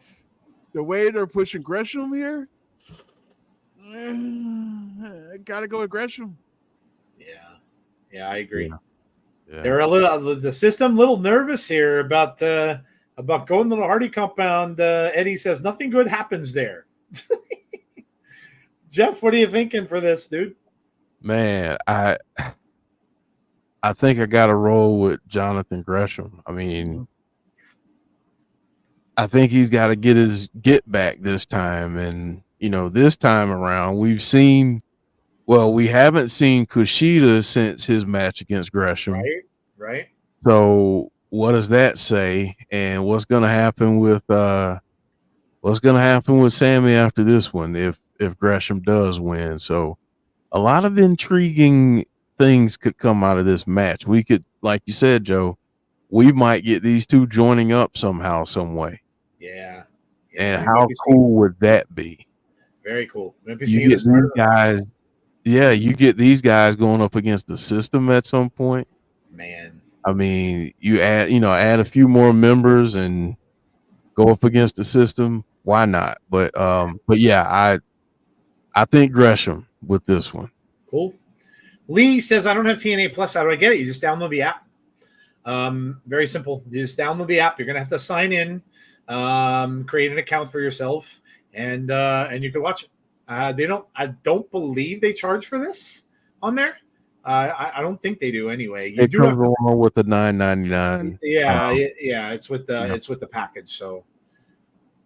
the way they're pushing Gresham here, I gotta go with Gresham. Yeah, I agree. Yeah. They're the system a little nervous here about going to the Hardy compound. Eddie says nothing good happens there. Jeff, what are you thinking for this, dude? Man, I think I got to roll with Jonathan Gresham. I mean, I think he's got to get his get back this time. And, this time around, we haven't seen Kushida since his match against Gresham. Right. So what does that say? And what's going to happen with Sami after this one if Gresham does win? So a lot of intriguing things could come out of this match. We could, like you said, Joe, we might get these two joining up somehow, some way. Yeah. And how cool would that be? Very cool. You get these guys. Yeah, you get these guys going up against the system at some point. Man. I mean, you add a few more members and go up against the system. Why not? But yeah, I think Gresham with this one. Cool. Lee says, I don't have TNA Plus. How do I get it? You just download the app. Very simple. You just download the app. You're going to have to sign in, create an account for yourself, and you can watch it. I don't believe they charge for this on there. I don't think they do anyway. It comes along with the $9.99. Yeah, it's with the package.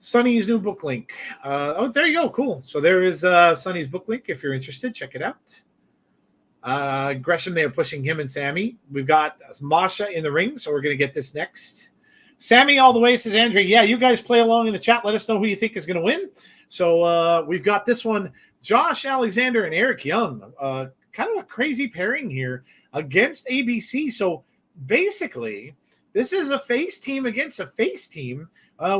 Sonny's new book link. Oh, there you go. Cool. So there is Sonny's book link. If you're interested, check it out. Gresham, they are pushing him and Sammy. We've got Masha in the ring, so we're going to get this next. Sammy all the way says, Andrew, yeah, you guys play along in the chat. Let us know who you think is going to win. So we've got this one, Josh Alexander and Eric Young. Kind of a crazy pairing here against ABC. So basically, this is a face team against a face team,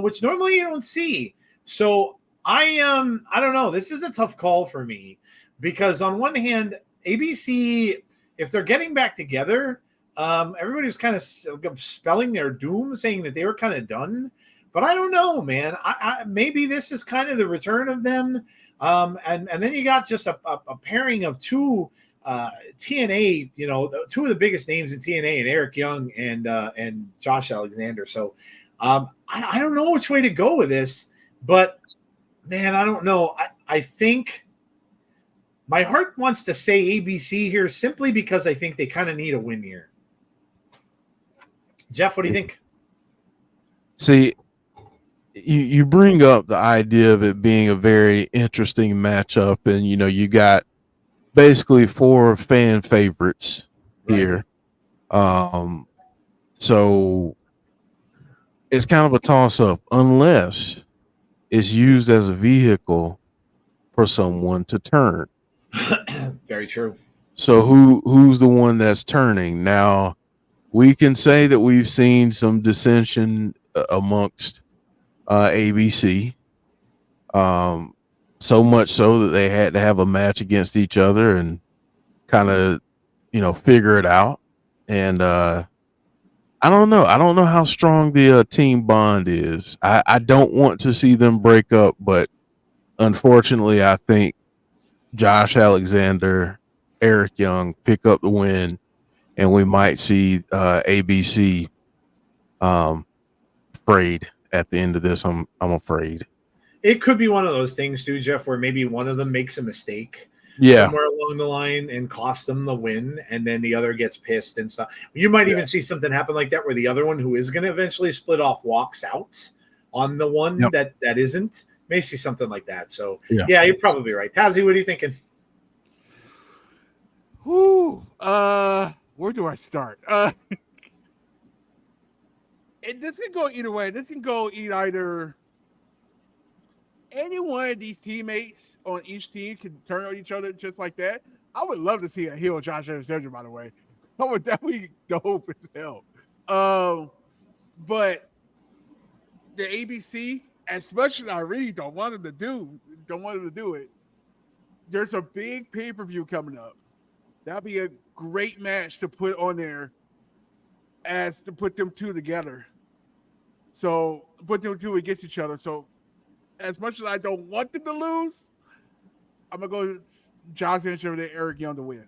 which normally you don't see. So I don't know. This is a tough call for me because on one hand, ABC, if they're getting back together, everybody was kind of spelling their doom, saying that they were kind of done. But I don't know, man. I maybe this is kind of the return of them. And then you got just a pairing of two TNA, two of the biggest names in TNA, and Eric Young and Josh Alexander. So I don't know which way to go with this, but man, I don't know. I think my heart wants to say ABC here simply because I think they kind of need a win here. Jeff, what do you think? See, you bring up the idea of it being a very interesting matchup, and you got basically 4 fan favorites here. So it's kind of a toss-up unless it's used as a vehicle for someone to turn. Very true. So who's the one that's turning? Now, we can say that we've seen some dissension amongst ABC. So much so that they had to have a match against each other and kind of, figure it out. And I don't know. I don't know how strong the team bond is. I don't want to see them break up, but unfortunately, I think Josh Alexander, Eric Young pick up the win, and we might see ABC frayed at the end of this. I'm afraid. It could be one of those things too, Jeff, where maybe one of them makes a mistake somewhere along the line and costs them the win, and then the other gets pissed and stuff. You might even see something happen like that where the other one, who is going to eventually split off, walks out on the one that isn't. May see something like that. So yeah, you're probably right. Tazzy, what are you thinking? Where do I start? This can go either way. This can go either any one of these teammates on each team can turn on each other just like that. I would love to see a heel Josh Alexander, by the way. That would definitely be dope as hell. But the ABC, as much as I really don't want them to do it, there's a big pay-per-view coming up. That'll be a great match to put on there as to put them two together. So put them two against each other. So as much as I don't want them to lose, I'm gonna go Josh Alexander and Eric Young to win.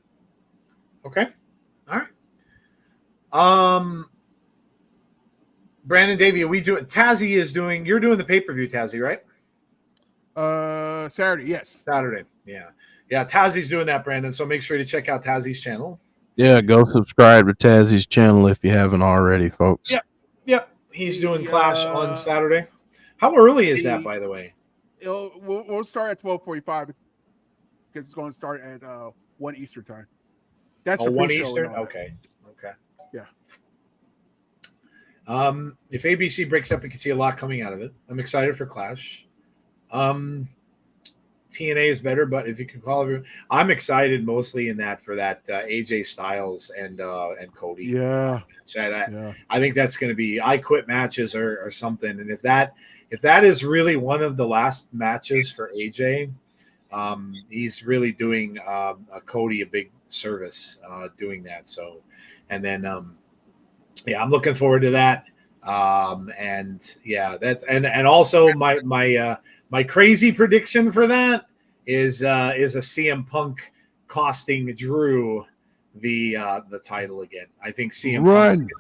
Okay. All right. Brandon Davey, Tazzy is doing, you're doing the pay-per-view, Tazzy, right? Saturday, yes. Saturday, yeah. Yeah, Tazzy's doing that, Brandon, so make sure to check out Tazzy's channel. Yeah, go subscribe to Tazzy's channel if you haven't already, folks. Yep. He's doing Clash on Saturday. How early is that, by the way? We'll start at 12:45 because it's going to start at 1 Eastern time. That's 1 Eastern? Okay. Yeah. If ABC breaks up, we can see a lot coming out of it. I'm excited for Clash. TNA is better, but if you can call it, I'm excited mostly in that for that AJ Styles and Cody. Yeah. I think that's going to be I quit matches or something. And if that is really one of the last matches for AJ, he's really doing Cody a big service doing that. So, and then I'm looking forward to that. And yeah, and also my crazy prediction for that is a CM Punk costing Drew the title again. I think CM Punk.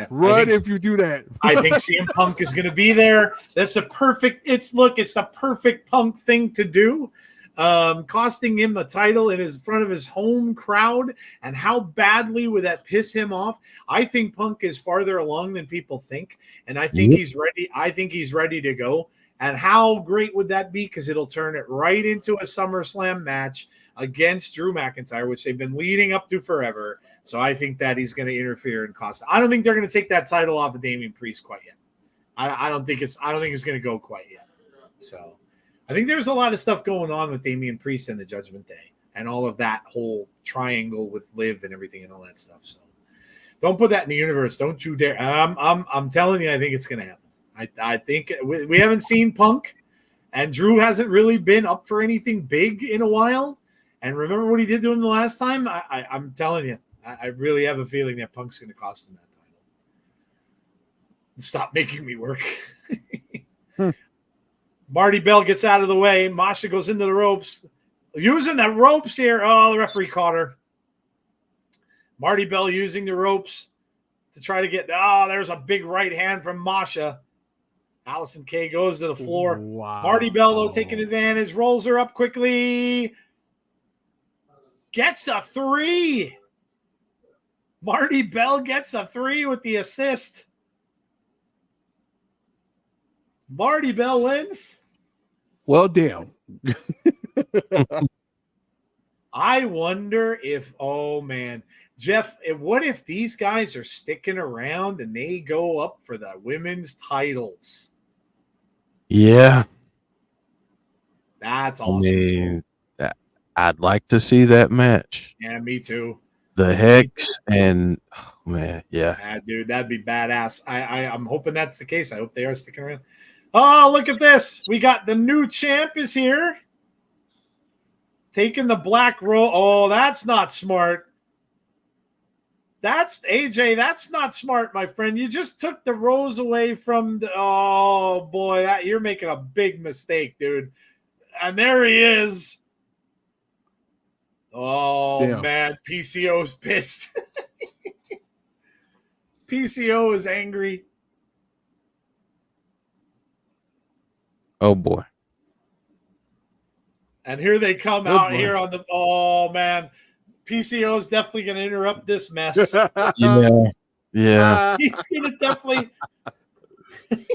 Run if you do that. I think CM Punk is going to be there. That's it's the perfect Punk thing to do. Costing him a title in front of his home crowd, and how badly would that piss him off? I think Punk is farther along than people think, and I think he's ready. I think he's ready to go. And how great would that be? Because it'll turn it right into a SummerSlam match against Drew McIntyre, which they've been leading up to forever. So I think that he's going to interfere and cost. I don't think they're going to take that title off of Damian Priest quite yet. I don't think it's going to go quite yet. So I think there's a lot of stuff going on with Damian Priest and the Judgment Day and all of that whole triangle with Liv and everything and all that stuff. So don't put that in the universe. Don't you dare. I'm telling you, I think it's going to happen. I think we haven't seen Punk, and Drew hasn't really been up for anything big in a while. And remember what he did to him the last time? I'm telling you, I really have a feeling that Punk's going to cost him that title. Stop making me work. Marti Belle gets out of the way. Masha goes into the ropes. Using the ropes here. Oh, the referee caught her. Marti Belle using the ropes to try to get. Oh, there's a big right hand from Masha. Allison Kay goes to the floor. Wow. Marti Belle, though, taking advantage. Rolls her up quickly. Gets a 3. Marti Belle gets a 3 with the assist. Marti Belle wins. Well, damn. I wonder if, oh man, Jeff, what if these guys are sticking around and they go up for the women's titles? Yeah. That's awesome. I mean, I'd like to see that match. Yeah, me too. The Hex and, oh man, yeah. Yeah, dude, that'd be badass. I'm hoping that's the case. I hope they are sticking around. Oh, look at this. We got the new champ is here. Taking the black roll. Oh, that's not smart. That's AJ. That's not smart, my friend. You just took the rose away from the. Oh boy, you're making a big mistake, dude. And there he is. Oh Damn. man, PCO's pissed. PCO is angry. Oh boy. And here they come out here on the. Oh man, PCO is definitely going to interrupt this mess. Yeah. He's going to definitely. He's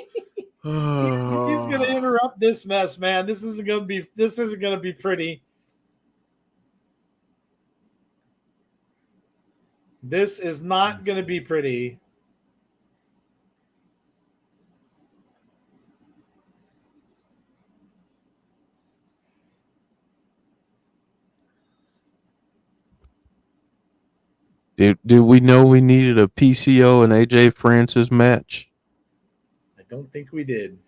going to interrupt this mess, man. This isn't going to be pretty. This is not going to be pretty. Did we know we needed a PCO and AJ Francis match? I don't think we did.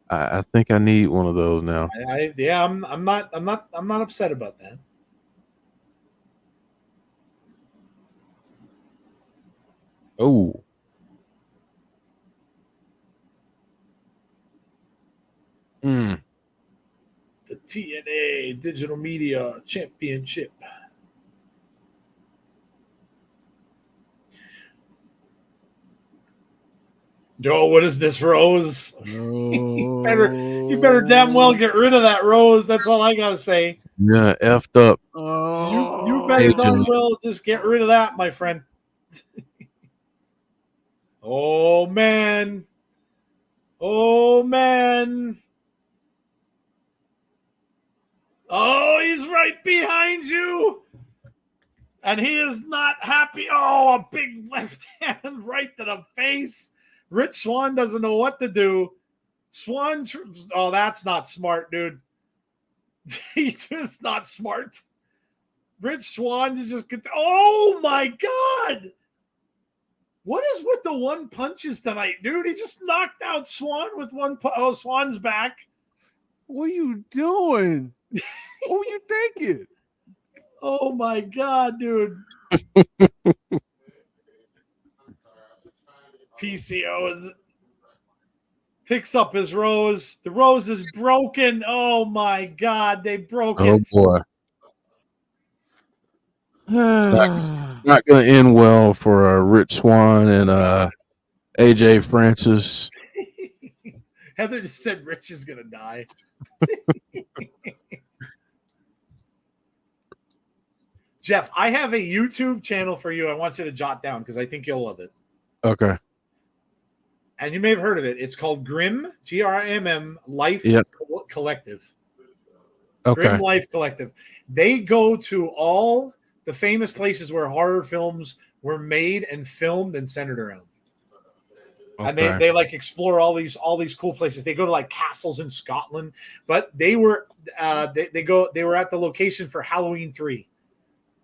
I think I need one of those now. I'm not upset about that. Oh. The TNA Digital Media Championship. Oh, what is this, Rose? You better damn well get rid of that Rose. That's all I gotta say. Yeah, effed up. You better damn well just get rid of that, my friend. Oh man. Oh man. Oh, he's right behind you. And he is not happy. Oh, a big left hand right to the face. Rich Swann doesn't know what to do. Oh, that's not smart, dude. He's just not smart. Rich Swann is just. Oh my God. What is with the one punches tonight, dude? He just knocked out Swann with one punch. Oh, Swann's back. What are you doing? What were you thinking? Oh my God, dude. PCO picks up his rose. The rose is broken. Oh my God, they broke it. Oh boy. Not going to end well for Rich Swann and AJ Francis. Heather just said Rich is going to die. Jeff, I have a YouTube channel for you. I want you to jot down because I think you'll love it. Okay. and you may have heard of it. It's called Grimm, GRMM Life Collective. Okay. Grimm Life Collective. They go to all the famous places where horror films were made and filmed and centered around. Okay. And they like explore all these cool places. They go to like castles in Scotland, but they were they were at the location for Halloween 3,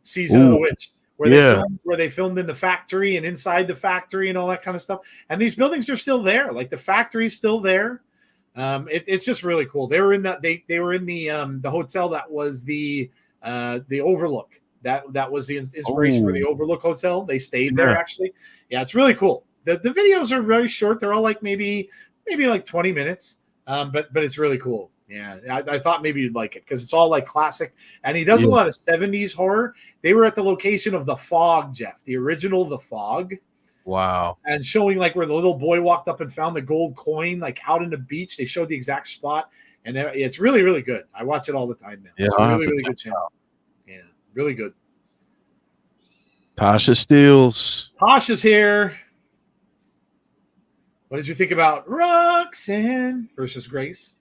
Season of the Witch, where they filmed in the factory and inside the factory and all that kind of stuff. And these buildings are still there. Like the factory's still there. It's just really cool. They were in that they were in the hotel that was the Overlook. That was the inspiration for the Overlook Hotel. They stayed there actually. Yeah, it's really cool. The videos are very short. They're all like maybe like 20 minutes. But it's really cool. Yeah, I thought maybe you'd like it because it's all like classic. And he does a lot of 70s horror. They were at the location of The Fog, Jeff, the original The Fog. Wow. And showing like where the little boy walked up and found the gold coin, like out in the beach. They showed the exact spot. And it's really, really good. I watch it all the time now. Yeah, it's a really, really good channel. Yeah, really good. Tasha Steelz. Tasha's here. What did you think about Roxanne versus Grace?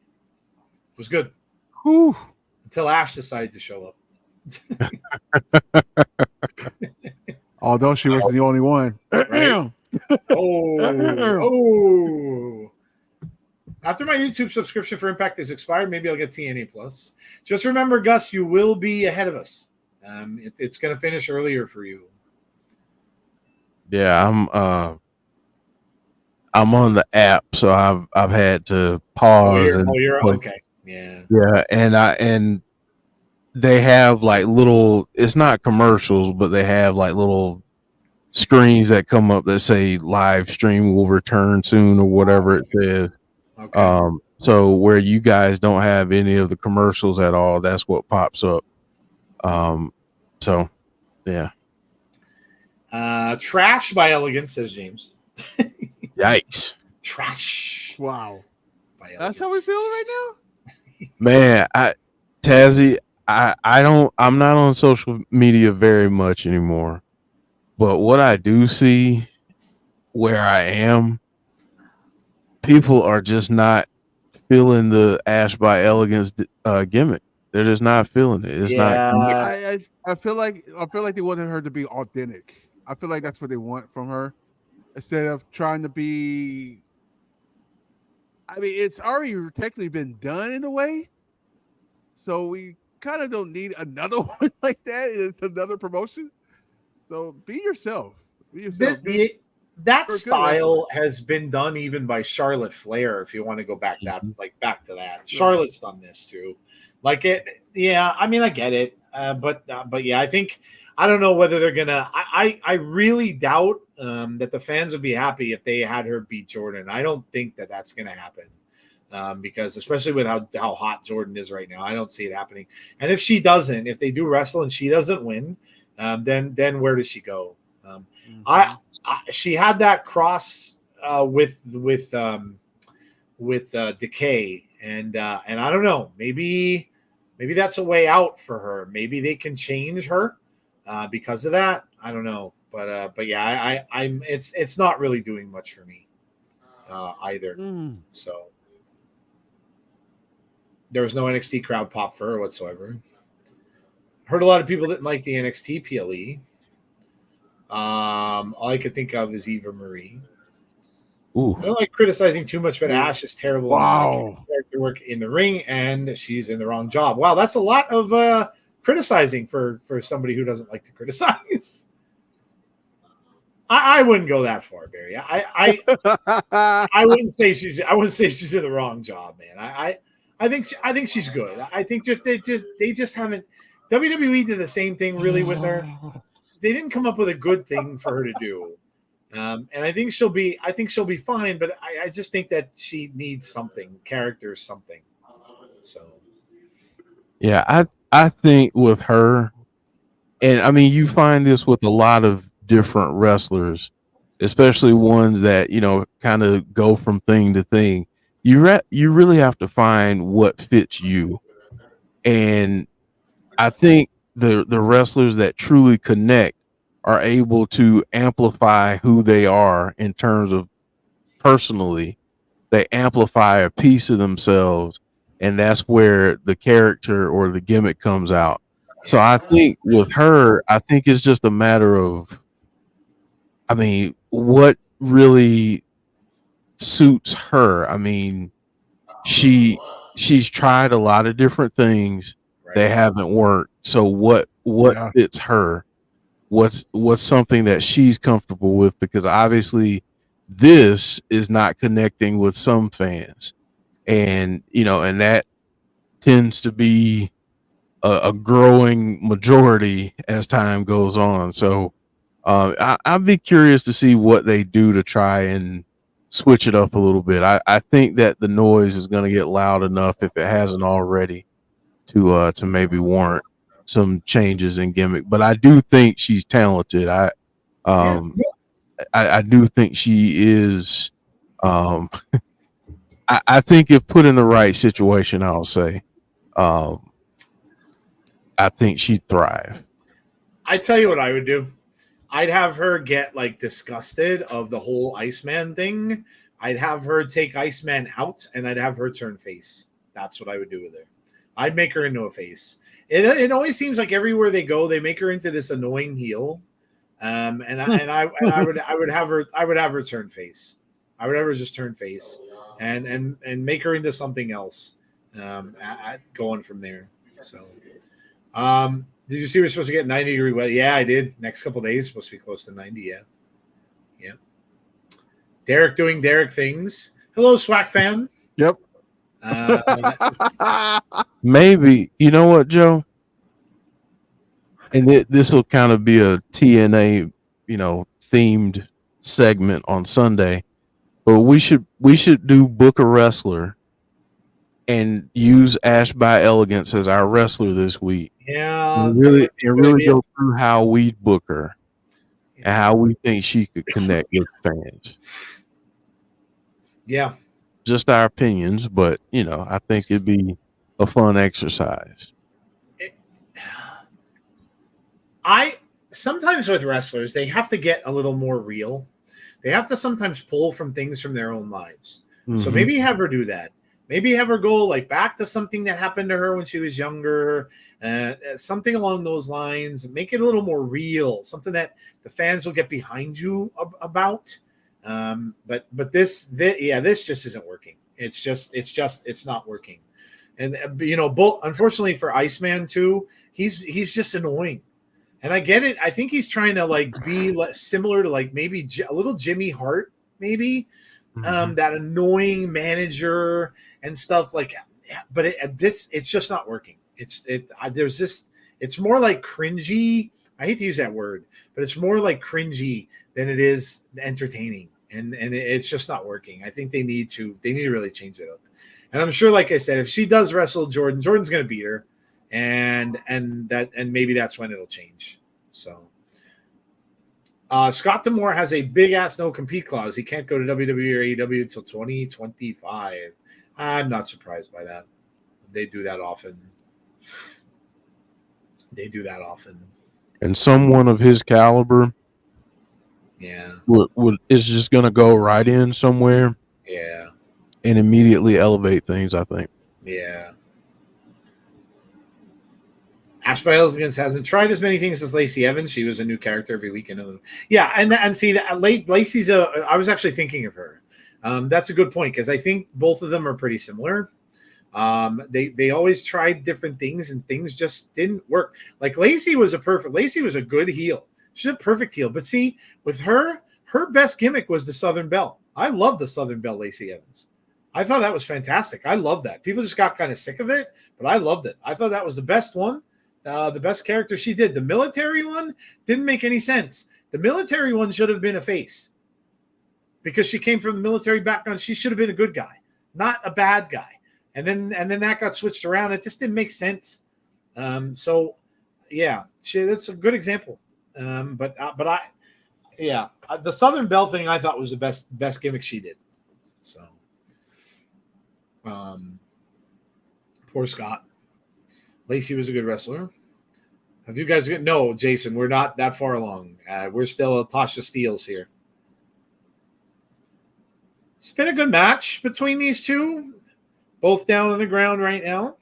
It was good. Whew. Until Ash decided to show up. Although she wasn't the only one. Right? After my YouTube subscription for Impact is expired, maybe I'll get TNA Plus. Just remember, Gus, you will be ahead of us. It's going to finish earlier for you. Yeah, I'm on the app, so I've had to pause. You're okay. Yeah. Yeah, and they have like little. It's not commercials, but they have like little screens that come up that say "live stream will return soon" or whatever it says. Okay. So where you guys don't have any of the commercials at all, that's what pops up. So, yeah. Trash by Elegance, says James. Yikes. Trash. Wow. By That's how we feel right now? Man, Tazzy, I'm not on social media very much anymore. But what I do see where I am, people are just not feeling the Ash by Elegance gimmick. They're just not feeling it. It's not. I feel like they wanted her to be authentic. I feel like that's what they want from her, instead of trying to be. I mean, it's already technically been done in a way, so we kind of don't need another one like that. It's another promotion. So be yourself. Be yourself. That style has been done even by Charlotte Flair. If you want to go back back to that, Charlotte's done this too. Like it, yeah. I mean, I get it, but yeah, I don't know whether they're gonna. I really doubt that the fans would be happy if they had her beat Jordan. I don't think that that's gonna happen because especially with how hot Jordan is right now, I don't see it happening. And if they do wrestle and she doesn't win, then where does she go? She had that cross with Decay, and I don't know. Maybe that's a way out for her. Maybe they can change her because of that. I don't know, but yeah, it's not really doing much for me either. So there was no NXT crowd pop for her whatsoever. Heard a lot of people didn't like the NXT PLE. All I could think of is Eva Marie. Ooh. I don't like criticizing too much, but Ash is terrible. Wow. Character work in the ring, and she's in the wrong job. Wow, that's a lot of criticizing for somebody who doesn't like to criticize. I wouldn't go that far, Barry. I wouldn't say she's in the wrong job, man. I think she's good. I think they just haven't. WWE did the same thing really with her. They didn't come up with a good thing for her to do. And I think she'll be fine, but I just think that she needs something, something. So Yeah, I think with her, and I mean you find this with a lot of different wrestlers, especially ones that, kind of go from thing to thing. You really have to find what fits you. And I think the wrestlers that truly connect are able to amplify who they are in terms of personally, they amplify a piece of themselves, and that's where the character or the gimmick comes out. So I think with her, I think it's just a matter of, I mean, what really suits her. I mean, she's tried a lot of different things. They haven't worked. So what Yeah. fits her? What's something that she's comfortable with? Because obviously this is not connecting with some fans. And and that tends to be a growing majority as time goes on. So I'd be curious to see what they do to try and switch it up a little bit. I think that the noise is going to get loud enough if it hasn't already to maybe warrant some changes in gimmick. But I do think she's talented. Um I do think she is. Um, I think if put in the right situation, I'll say, um, I think she'd thrive. I tell you what I would do. I'd have her get like disgusted of the whole Iceman thing. I'd have her take Iceman out, and I'd have her turn face. That's what I would do with her. I'd make her into a face. It always seems like everywhere they go, they make her into this annoying heel. And I would have her turn face. I would have her just turn face, and make her into something else. Going from there. So, did you see we're supposed to get 90-degree weather? Yeah, I did. Next couple of days supposed to be close to 90. Yeah. Derek doing Derek things. Hello, Swack fan. Yep. Maybe, you know what, Joe? And this will kind of be a TNA, themed segment on Sunday. But we should do book a wrestler and use Ash by Elegance as our wrestler this week. Yeah. And really go through how we book her and how we think she could connect with fans. Yeah. Just our opinions, but I think it'd be a fun exercise. Sometimes with wrestlers, they have to get a little more real. They have to sometimes pull from things from their own lives. Mm-hmm. So maybe have her do that. Maybe have her go like back to something that happened to her when she was younger, something along those lines. Make it a little more real, something that the fans will get behind you about. But this just isn't working. It's not working. And unfortunately for Iceman too, he's just annoying. And I get it. I think he's trying to like be similar to like maybe a little Jimmy Hart, maybe that annoying manager and stuff like. But it's just not working. It's more like cringy. I hate to use that word, but it's more like cringy than it is entertaining, and it's just not working. I think they need to really change it up. And I'm sure, like I said, if she does wrestle Jordan's going to beat her. And maybe that's when it'll change. So Scott D'Amore has a big ass no compete clause. He can't go to WWE or AEW until 2025. I'm not surprised by that. They do that often. And someone of his caliber, is just gonna go right in somewhere, and immediately elevate things. I think. Yeah. Ash by Elegance hasn't tried as many things as Lacey Evans. She was a new character every weekend. Yeah, and see that Lacey's I was actually thinking of her. That's a good point because I think both of them are pretty similar. They always tried different things and things just didn't work. Like Lacey was a good heel. She's a perfect heel. But see, with her best gimmick was the Southern Belle. I love the Southern Belle Lacey Evans. I thought that was fantastic. I love that. People just got kind of sick of it, but I loved it. I thought that was the best one. The best character she did. The military one didn't make any sense. The military one should have been a face because she came from the military background. She should have been a good guy, not a bad guy. And then that got switched around. It just didn't make sense. So yeah, that's a good example. But the Southern Belle thing I thought was the best gimmick she did. So, poor Scott. Lacey was a good wrestler. Have you guys no, Jason? We're not that far along. We're still Tasha Steelz here. It's been a good match between these two. Both down on the ground right now.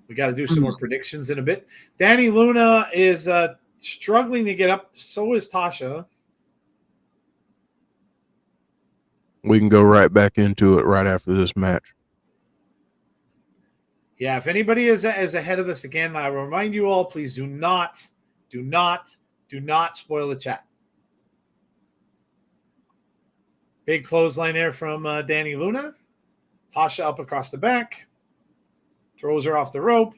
We got to do some more predictions in a bit. Dani Luna is struggling to get up. So is Tasha. We can go right back into it right after this match. Yeah, if anybody is ahead of us again, I remind you all, please do not spoil the chat. Big clothesline there from Dani Luna. Tasha up across the back. Throws her off the rope.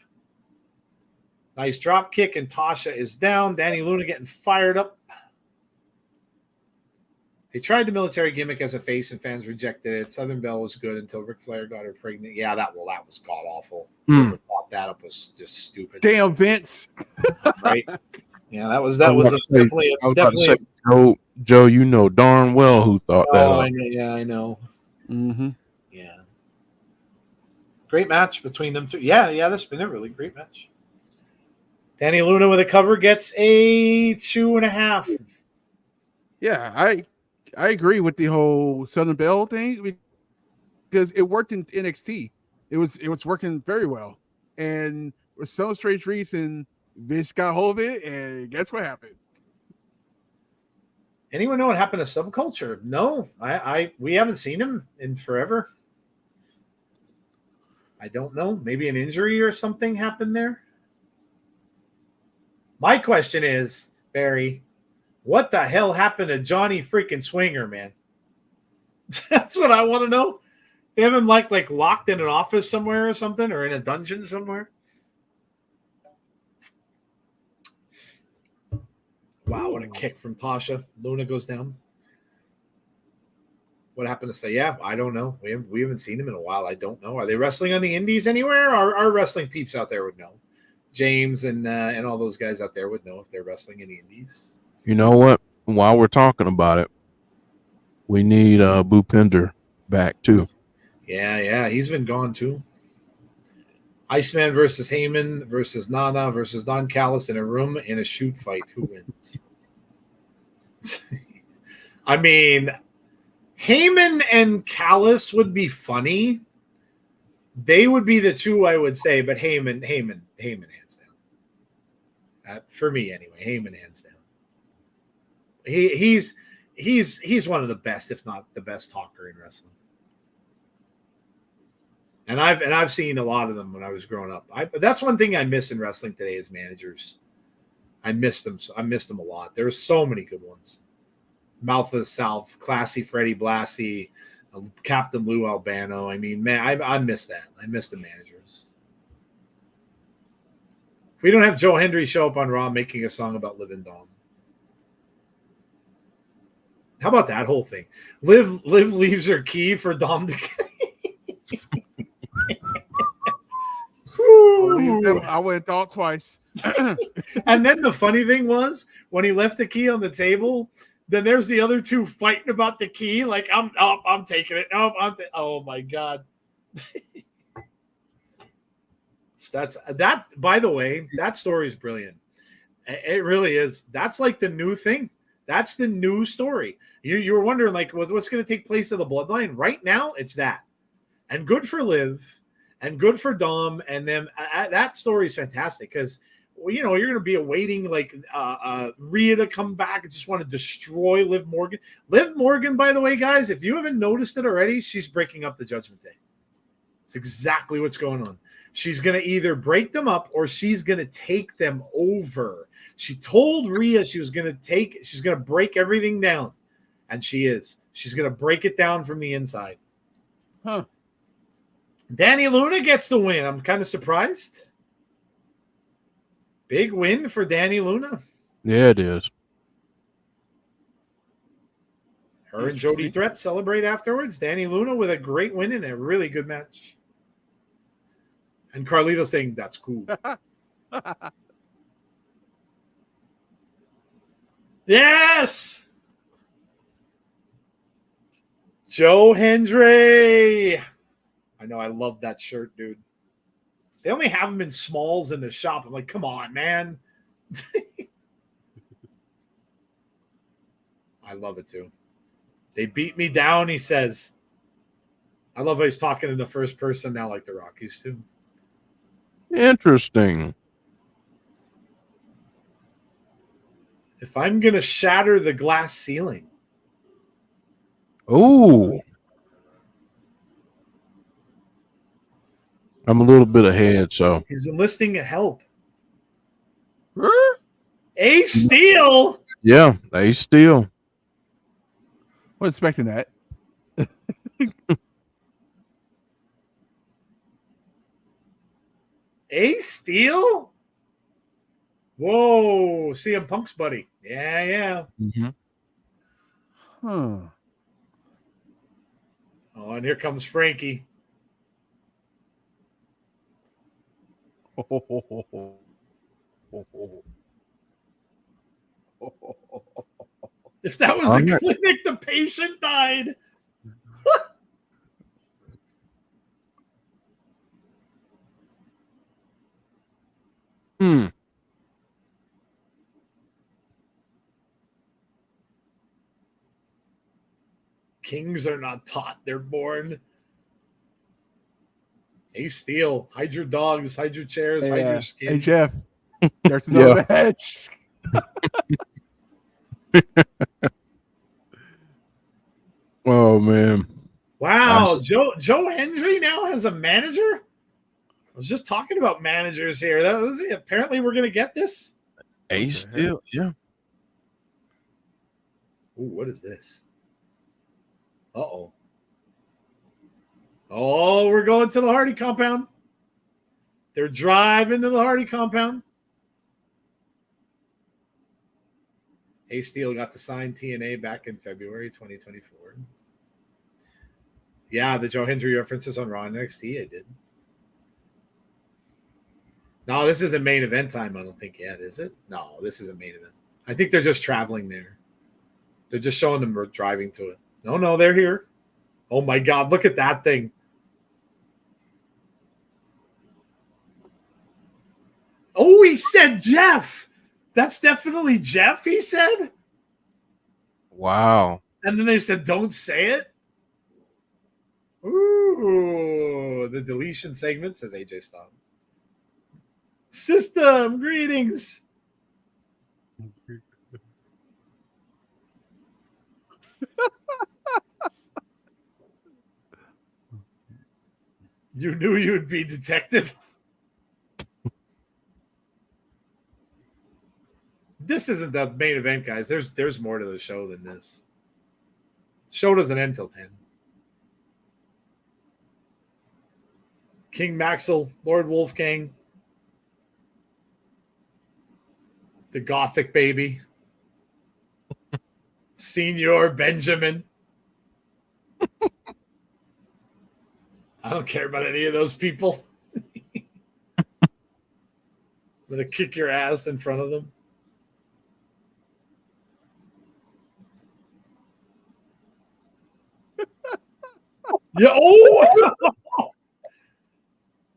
Nice drop kick, and Tasha is down. Dani Luna getting fired up. They tried the military gimmick as a face, and fans rejected it. Southern Belle was good until Ric Flair got her pregnant. Yeah, that was god awful. Whoever thought that up was just stupid. Damn, Vince. Right? Yeah, that was definitely. Joe, you know darn well who thought that up. I know. Mm-hmm. Yeah. Great match between them two. Yeah, that's been a really great match. Dani Luna with a cover gets a 2.5. Yeah, I agree with the whole Southern Belle thing because it worked in NXT. It was working very well, and for some strange reason, Vince got hold of it, and guess what happened? Anyone know what happened to Subculture? No, we haven't seen him in forever. I don't know. Maybe an injury or something happened there. My question is, Barry, what the hell happened to Johnny freaking Swinger, man? That's what I want to know. They have him like locked in an office somewhere or something, or in a dungeon somewhere. Wow, what a kick from Tasha. Luna goes down. What happened to say? Yeah, I don't know. We haven't seen them in a while. I don't know. Are they wrestling on the indies anywhere? Our wrestling peeps out there would know. James and all those guys out there would know if they're wrestling in the indies. You know what? While we're talking about it, we need Bhupinder back too. Yeah, he's been gone too. Iceman versus Heyman versus Nana versus Don Callis in a room in a shoot fight. Who wins? I mean, Heyman and Callis would be funny. They would be the two I would say, but Heyman hands down. For me anyway, Heyman hands down. He's one of the best, if not the best talker in wrestling. And I've seen a lot of them when I was growing up. That's one thing I miss in wrestling today is managers. I missed them. I missed them a lot. There were so many good ones. Mouth of the South, Classy Freddie Blassie, Captain Lou Albano. I mean, man, I miss that. I miss the managers. If we don't have Joe Hendry show up on Raw making a song about Liv and Dom. How about that whole thing? Liv leaves her key for Dom to I went and thought twice. And then the funny thing was when he left the key on the table, then there's the other two fighting about the key. Like I'm taking it. Oh my God. That's that. By the way, that story is brilliant. It really is. That's like the new thing. That's the new story. You were wondering like what's going to take place in the bloodline right now. It's that, and good for Liv. And good for Dom and them. That story is fantastic because, you're going to be awaiting like Rhea to come back and just want to destroy Liv Morgan. Liv Morgan, by the way, guys, if you haven't noticed it already, she's breaking up the Judgment Day. It's exactly what's going on. She's going to either break them up or she's going to take them over. She told Rhea she's going to break everything down. And she is. She's going to break it down from the inside. Huh. Dani Luna gets the win. I'm kind of surprised. Big win for Dani Luna. Yeah, it is. Her and Jody Threat celebrate afterwards. Dani Luna with a great win in a really good match. And Carlito saying, that's cool. Yes! Joe Hendry. I know. I love that shirt, dude. They only have them in smalls in the shop. I'm like, come on, man. I love it too. They beat me down, he says. I love how he's talking in the first person now, like The Rock used to. Interesting. If I'm going to shatter the glass ceiling. Oh. I'm a little bit ahead, so. He's enlisting help. Ace Steel. Yeah, Ace Steel. Wasn't expecting that. Ace Steel? Whoa, CM Punk's buddy. Yeah. Mm-hmm. Huh. Oh, and here comes Frankie. If that was a clinic, the patient died. Kings are not taught, they're born. Ace Steel, hide your dogs, hide your chairs, hide your skin. Hey, Jeff, there's another match. Oh, man. Wow, Joe Hendry now has a manager? I was just talking about managers here. Apparently we're going to get this. Ace Steel, yeah. Ooh, what is this? Uh-oh. Oh, we're going to the Hardy compound. They're driving to the Hardy compound. Ace Steel got to sign TNA back in February 2024. Yeah, the Joe Hendry references on Raw and NXT, I did. No, this isn't main event time, I don't think yet, is it? No, this isn't main event. I think they're just traveling there. They're just showing them driving to it. No, they're here. Oh, my God, look at that thing. Oh, he said Jeff. That's definitely Jeff, he said. Wow. And then they said, don't say it. Ooh, the deletion segment, says AJ Styles. System, greetings. You knew you'd be detected. This isn't the main event, guys. There's more to the show than this. The show doesn't end till 10. King Maxwell, Lord Wolfgang, the Gothic baby, Senior Benjamin. I don't care about any of those people. I'm going to kick your ass in front of them. Yeah. Oh,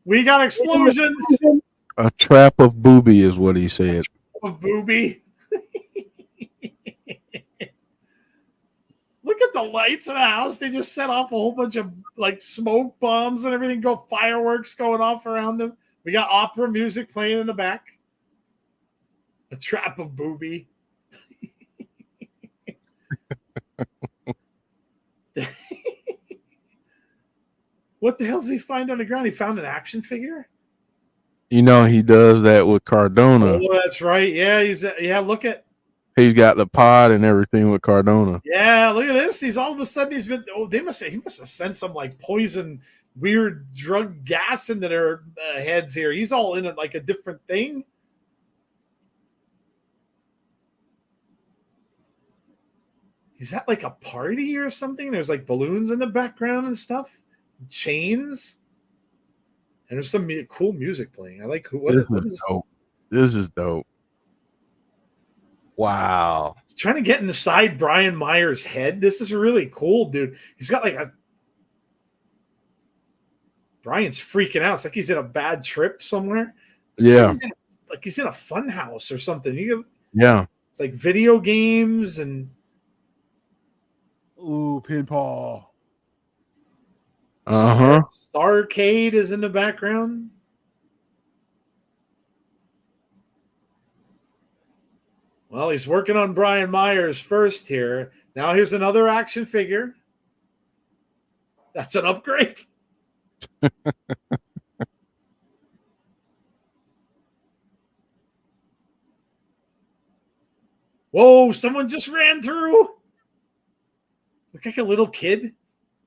we got explosions. A trap of booby is what he said. Of booby. Look at the lights in the house. They just set off a whole bunch of like smoke bombs and everything. Go fireworks going off around them. We got opera music playing in the back. A trap of booby. What the hell does he find on the ground? He found an action figure? You know, he does that with Cardona. Oh, that's right. Yeah, look at. He's got the pod and everything with Cardona. Yeah, look at this. He must have sent some like poison, weird drug gas into their heads here. He's all in it like a different thing. Is that like a party or something? There's like balloons in the background and stuff. Chains, and there's some cool music playing. I like what is dope. This is dope. Wow. He's trying to get inside Brian Myers' head. This is really cool, dude. He's got like Brian's freaking out. It's like he's in a bad trip somewhere. Yeah. Like he's in a fun house or something. Yeah. It's like video games and Ooh, pinball. Starcade is in the background. Well, he's working on Brian Myers first here. Now here's another action figure. That's an upgrade. Whoa, someone just ran through. Look like a little kid.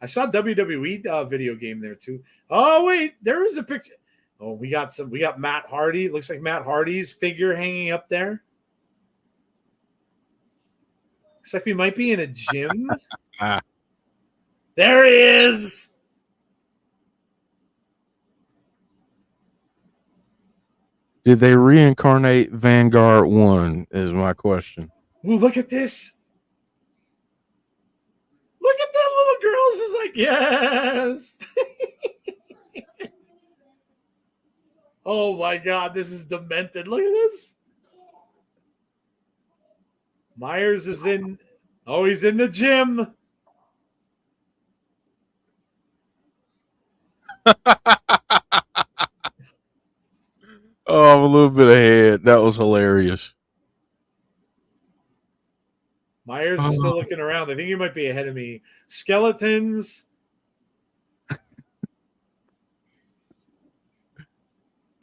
I saw WWE video game there too. Oh, wait, there is a picture. Oh, we got Matt Hardy. Looks like Matt Hardy's figure hanging up there. Looks like we might be in a gym. There he is. Did they reincarnate Vanguard 1 is my question. Ooh, look at this. Look at that little girl. She's like, yes. Oh, my God. This is demented. Look at this. Myers is in. Oh, he's in the gym. Oh, I'm a little bit ahead. That was hilarious. Myers is still looking around. I think he might be ahead of me. Skeletons.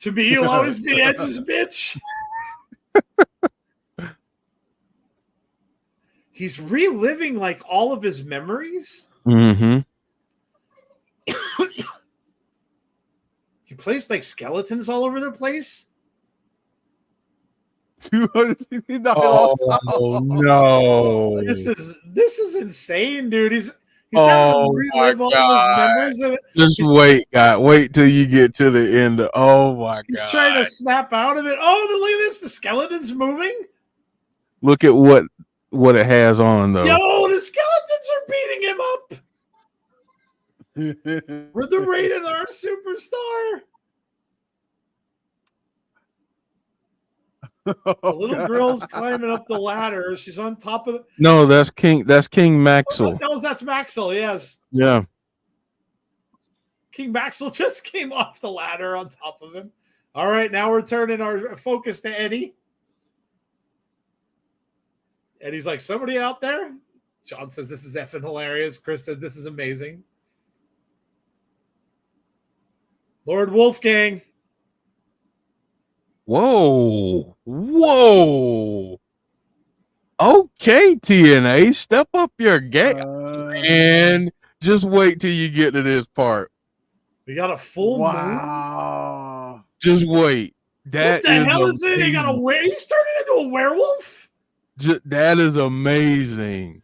To me, you'll always be Edge's bitch. He's reliving like all of his memories. Mm-hmm. He placed like skeletons all over the place. $269. Oh no! This is insane, dude. He's having to relive all of his memories. Just wait, guy. Wait till you get to the end. Oh my God! He's trying to snap out of it. Oh, look at this. The skeleton's moving. Look at what it has on though. Yo, the skeletons are beating him up. We're the rated R superstar. The little girl's climbing up the ladder. She's on top of the. No, that's King. That's King Maxwell. Oh, no, that's Maxwell. Yes. Yeah. King Maxwell just came off the ladder on top of him. All right, now we're turning our focus to Eddie. Eddie's like, somebody out there? John says this is effing hilarious. Chris says this is amazing. Lord Wolfgang. Whoa. Okay, TNA, step up your game. And just wait till you get to this part. We got a full moon. Wow. Just wait. What the hell is it? He got a he's turning into a werewolf? That is amazing.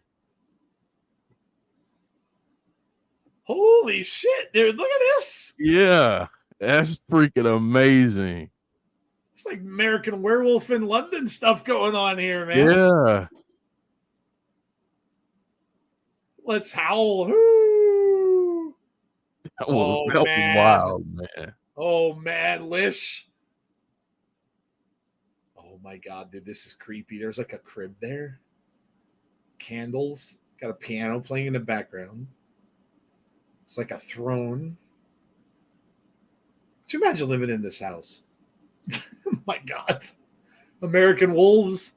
Holy shit, dude. Look at this. Yeah, that's freaking amazing. It's like American Werewolf in London stuff going on here, man. Yeah. Let's howl. Woo. That was wild, man. Oh, man, Lish. Oh, my God, dude, this is creepy. There's like a crib there. Candles. Got a piano playing in the background. It's like a throne. Could you imagine living in this house? Oh my God. American Wolves.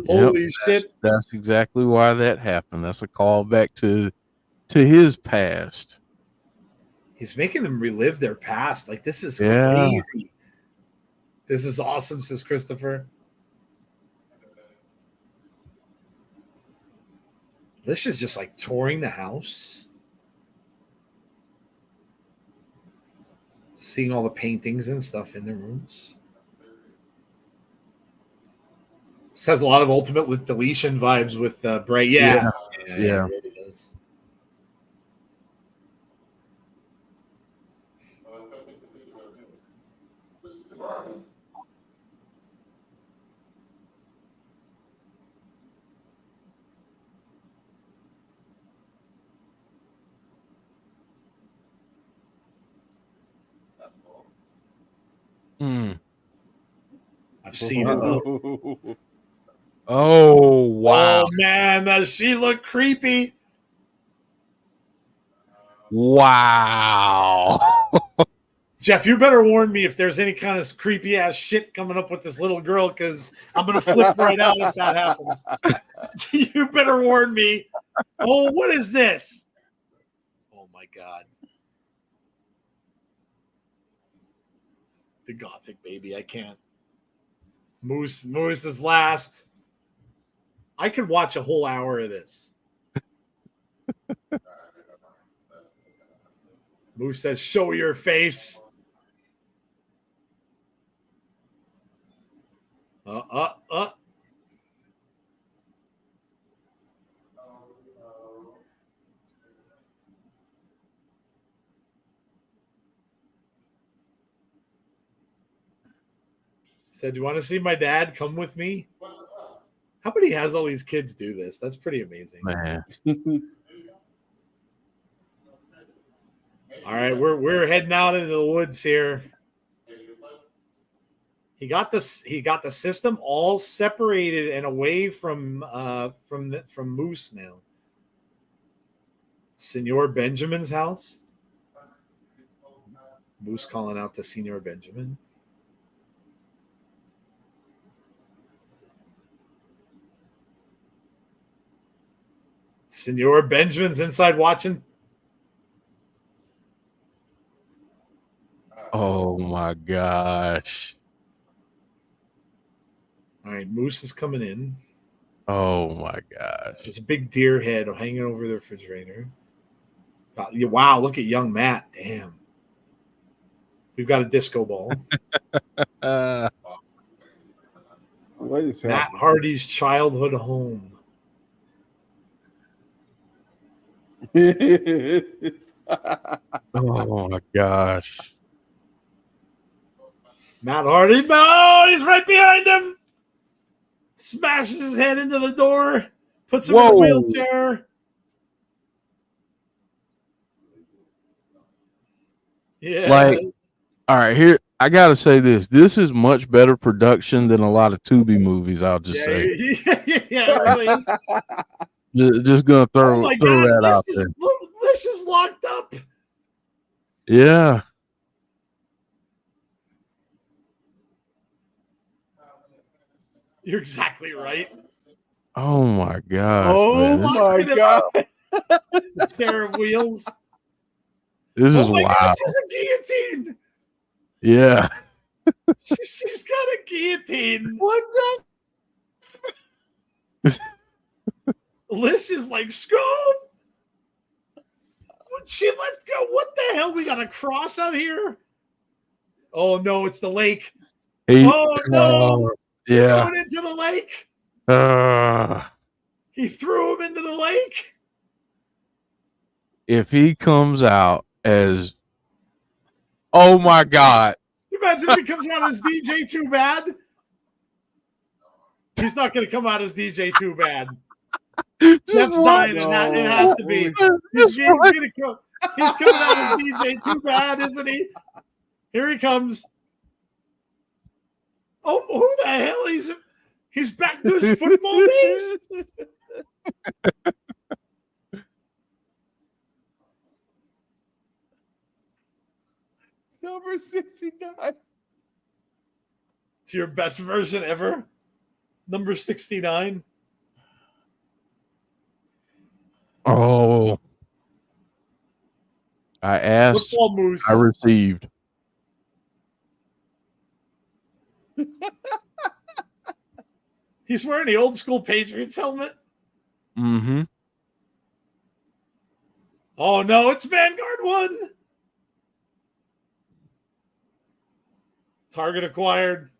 Holy shit. That's exactly why that happened. That's a call back to his past. He's making them relive their past. Like, this is crazy. This is awesome, says Christopher. Lish is just like touring the house. Seeing all the paintings and stuff in the rooms. This has a lot of Ultimate Deletion vibes with Bray. Yeah. It really does. I've seen it though. Oh wow! Oh man, does she look creepy? Wow. Jeff, you better warn me if there's any kind of creepy ass shit coming up with this little girl, because I'm gonna flip right out if that happens. You better warn me. Oh, what is this? Oh my god. The gothic baby. I can't. Moose is last. I could watch a whole hour of this. Moose says, show your face. Said, do you want to see my dad? Come with me. How about he has all these kids do this? That's pretty amazing. Man. All right, we're heading out into the woods here. He got the system all separated and away from Moose now. Senor Benjamin's house. Moose calling out to Senor Benjamin. Senor Benjamin's inside watching. Oh my gosh. All right, Moose is coming in. Oh my gosh. There's a big deer head hanging over the refrigerator. Wow, look at young Matt. Damn. We've got a disco ball. What is Matt happening? Hardy's childhood home. Oh my gosh. Matt Hardy. Oh, he's right behind him. Smashes his head into the door. Puts him in a wheelchair. Yeah. Like, all right, here I gotta say this. This is much better production than a lot of Tubi movies. I'll just say. Yeah, it really is. Just gonna throw God, that out there. Lish is locked up. Yeah. You're exactly right. Oh my god. Oh man. my god. The chair of wheels. This is my wild. God, she's a guillotine. Yeah. She's got a guillotine. What the? Lish is like, Scoob. She left go. What the hell? We got a cross out here. Oh no, it's the lake. Oh no. Yeah. Going into the lake. He threw him into the lake. If he comes out as, oh my god. Can you imagine if he comes out as DJ Too Bad? He's not going to come out as DJ Too Bad. Jeff's dying. It has to be. He's coming out as DJ Too Bad, isn't he? Here he comes. Oh, who the hell? He's back to his football days. Number 69. It's your best version ever. Number 69. Oh. I asked, Football Moose. I received. He's wearing the old school Patriots helmet. Mm-hmm. Oh no, it's Vanguard 1. Target acquired.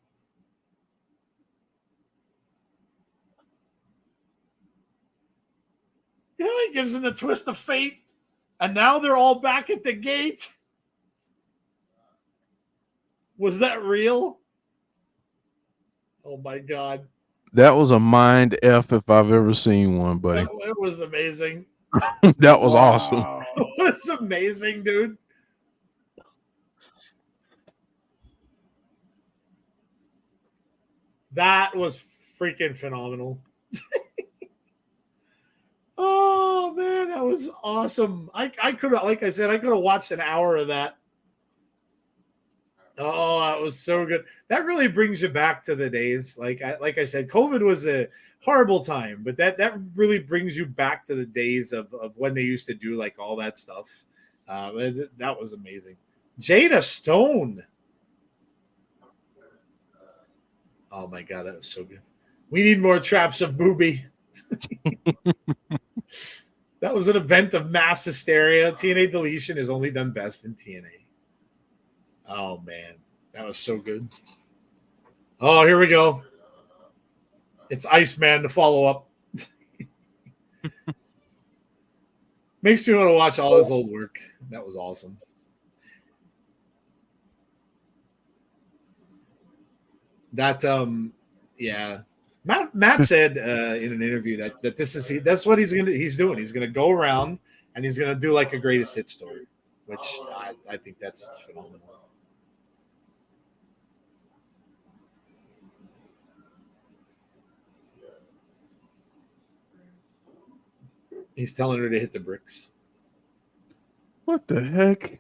You know, he gives him the twist of fate. And now they're all back at the gate. Was that real? Oh my God. That was a mind F if I've ever seen one, buddy. It was amazing. That was awesome. It was amazing, dude. That was freaking phenomenal. Oh man, that was was awesome. I could have, like I said, I could have watched an hour of that. Oh, that was so good. That really brings you back to the days. Like I said, COVID was a horrible time, but that really brings you back to the days of when they used to do like all that stuff. That was amazing. Jada Stone. Oh my God, that was so good. We need more traps of booby. That was an event of mass hysteria. TNA deletion is only done best in TNA. Oh man, that was so good. Oh, here we go. It's Iceman to follow up. Makes me want to watch all his old work. That was awesome. That yeah. Matt said in an interview that that's what he's doing. He's gonna go around and he's gonna do like a greatest hit story, which I think that's phenomenal. He's telling her to hit the bricks. What the heck?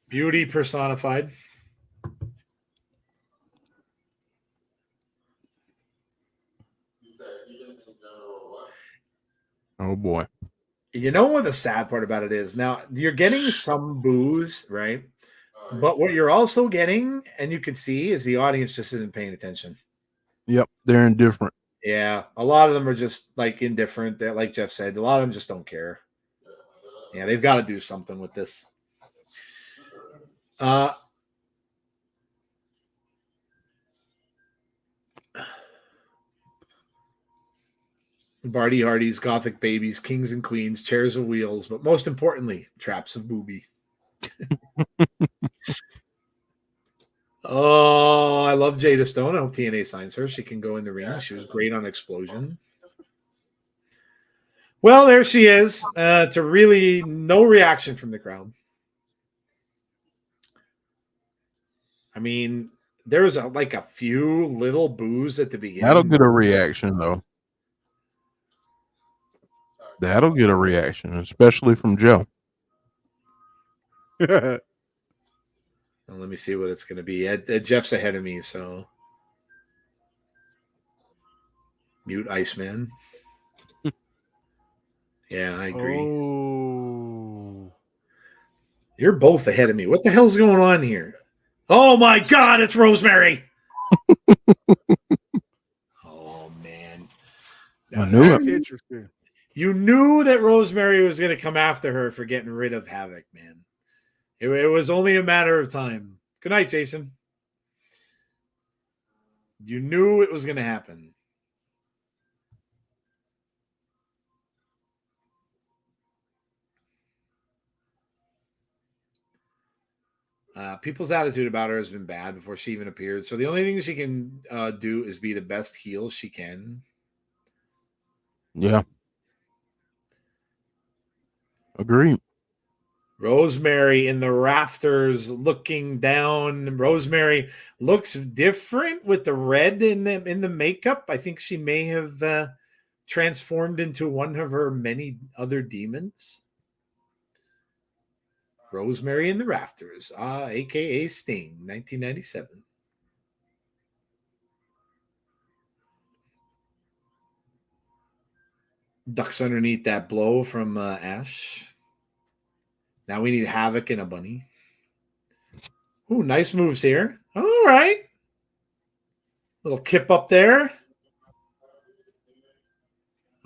Beauty personified. Oh boy. You know what the sad part about it is? Now you're getting some boos, right? But what you're also getting, and you can see, is the audience just isn't paying attention. Yep, they're indifferent. Yeah, a lot of them are just like indifferent. That, like Jeff said, a lot of them just don't care. Yeah, they've got to do something with this. Barty Hardy's Gothic Babies, Kings and Queens, Chairs of Wheels, but most importantly, Traps of Booby. Oh, I love Jada Stone. I hope TNA signs her. She can go in the ring. She was great on Explosion. Well, there she is. To really no reaction from the crowd. I mean, there's like a few little boos at the beginning. That'll get a reaction, though. That'll get a reaction, especially from Joe. Well, let me see what it's going to be. Jeff's ahead of me, so mute Iceman. Yeah, I agree. Oh. You're both ahead of me. What the hell's going on here? Oh my God, it's Rosemary. Oh man, I knew That's it. interesting. You knew that Rosemary was going to come after her for getting rid of Havoc, man. It was only a matter of time. Good night, Jason. You knew it was going to happen. People's attitude about her has been bad before she even appeared. So the only thing she can do is be the best heel she can. Yeah. Agree. Rosemary in the rafters looking down. Rosemary looks different with the red in the makeup. I think she may have transformed into one of her many other demons. Rosemary in the rafters, aka Sting, 1997. Ducks underneath that blow from Ash. Now we need Havoc and a bunny. Ooh, nice moves here. All right. Little kip up there.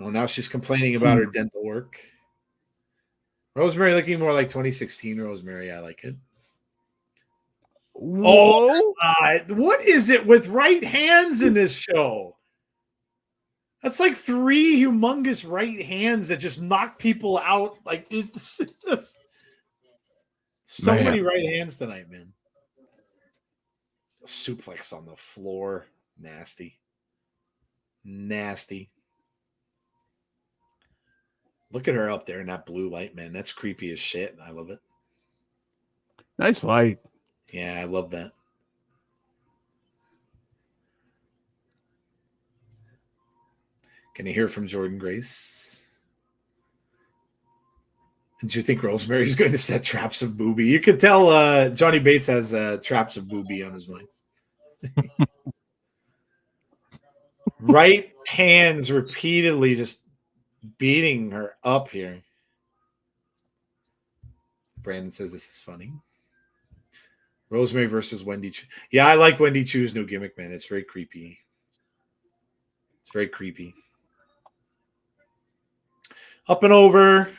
Oh, now she's complaining about her dental work. Rosemary looking more like 2016 Rosemary. I like it. Whoa. Oh, what is it with right hands in this show? That's like 3 humongous right hands that just knock people out. Like it's just so many right hands tonight, man. Suplex on the floor. Nasty. Nasty. Look at her up there in that blue light, man. That's creepy as shit. I love it. Nice light. Yeah, I love that. Can you hear from Jordan Grace? Did you think Rosemary's going to set traps of Booby? You could tell Johnny Bates has traps of Booby on his mind. Right hands repeatedly just beating her up here. Brandon says this is funny. Rosemary versus Wendy Chu. Yeah, I like Wendy Chu's new gimmick, man. It's very creepy. It's very creepy. Up and over.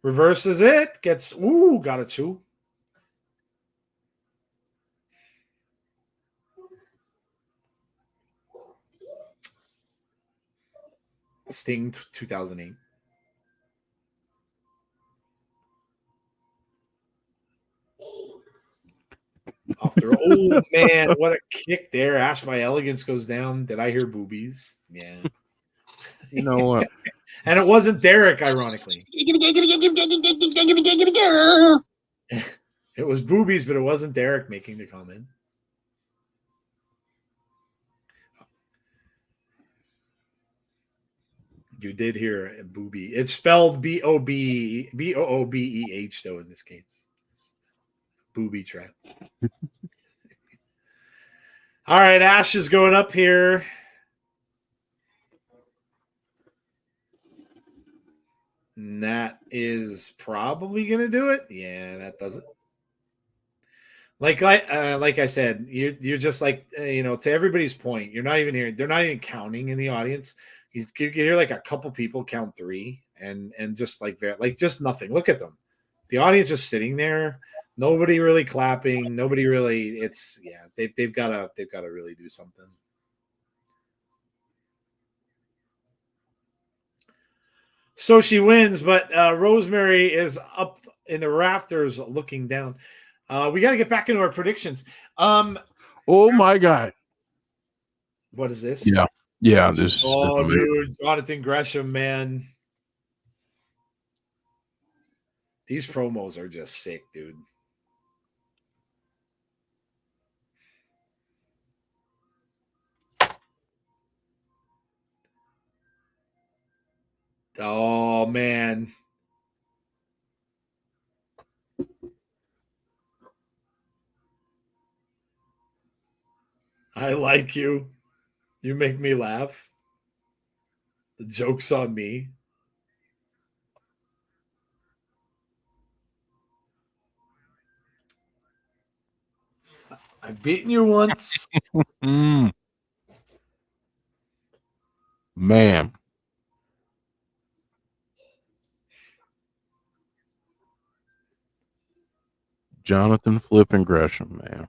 Reverses it. Gets, got a 2. Sting 2008. After, oh man, what a kick there. Ash by Elegance goes down. Did I hear boobies? Yeah. You know what? And it wasn't Derek, ironically. It was boobies, but it wasn't Derek making the comment. You did hear a booby. It's spelled Boobeh though in this case. Booby trap. All right, Ash is going up here. And that is probably going to do it. Yeah, that does it. Like I said, you're just like, to everybody's point, you're not even hearing. They're not even counting in the audience. You hear like a couple people count 3 and just just nothing. Look at them. The audience just sitting there. Nobody really clapping. Nobody really. They've got to really do something. So she wins, but Rosemary is up in the rafters looking down. We got to get back into our predictions. Oh my God. What is this? Yeah. This. Oh, dude, Jonathan Gresham, man. These promos are just sick, dude. Oh, man. I like you. You make me laugh. The joke's on me. I've beaten you once. Man. Jonathan flipping Gresham, man.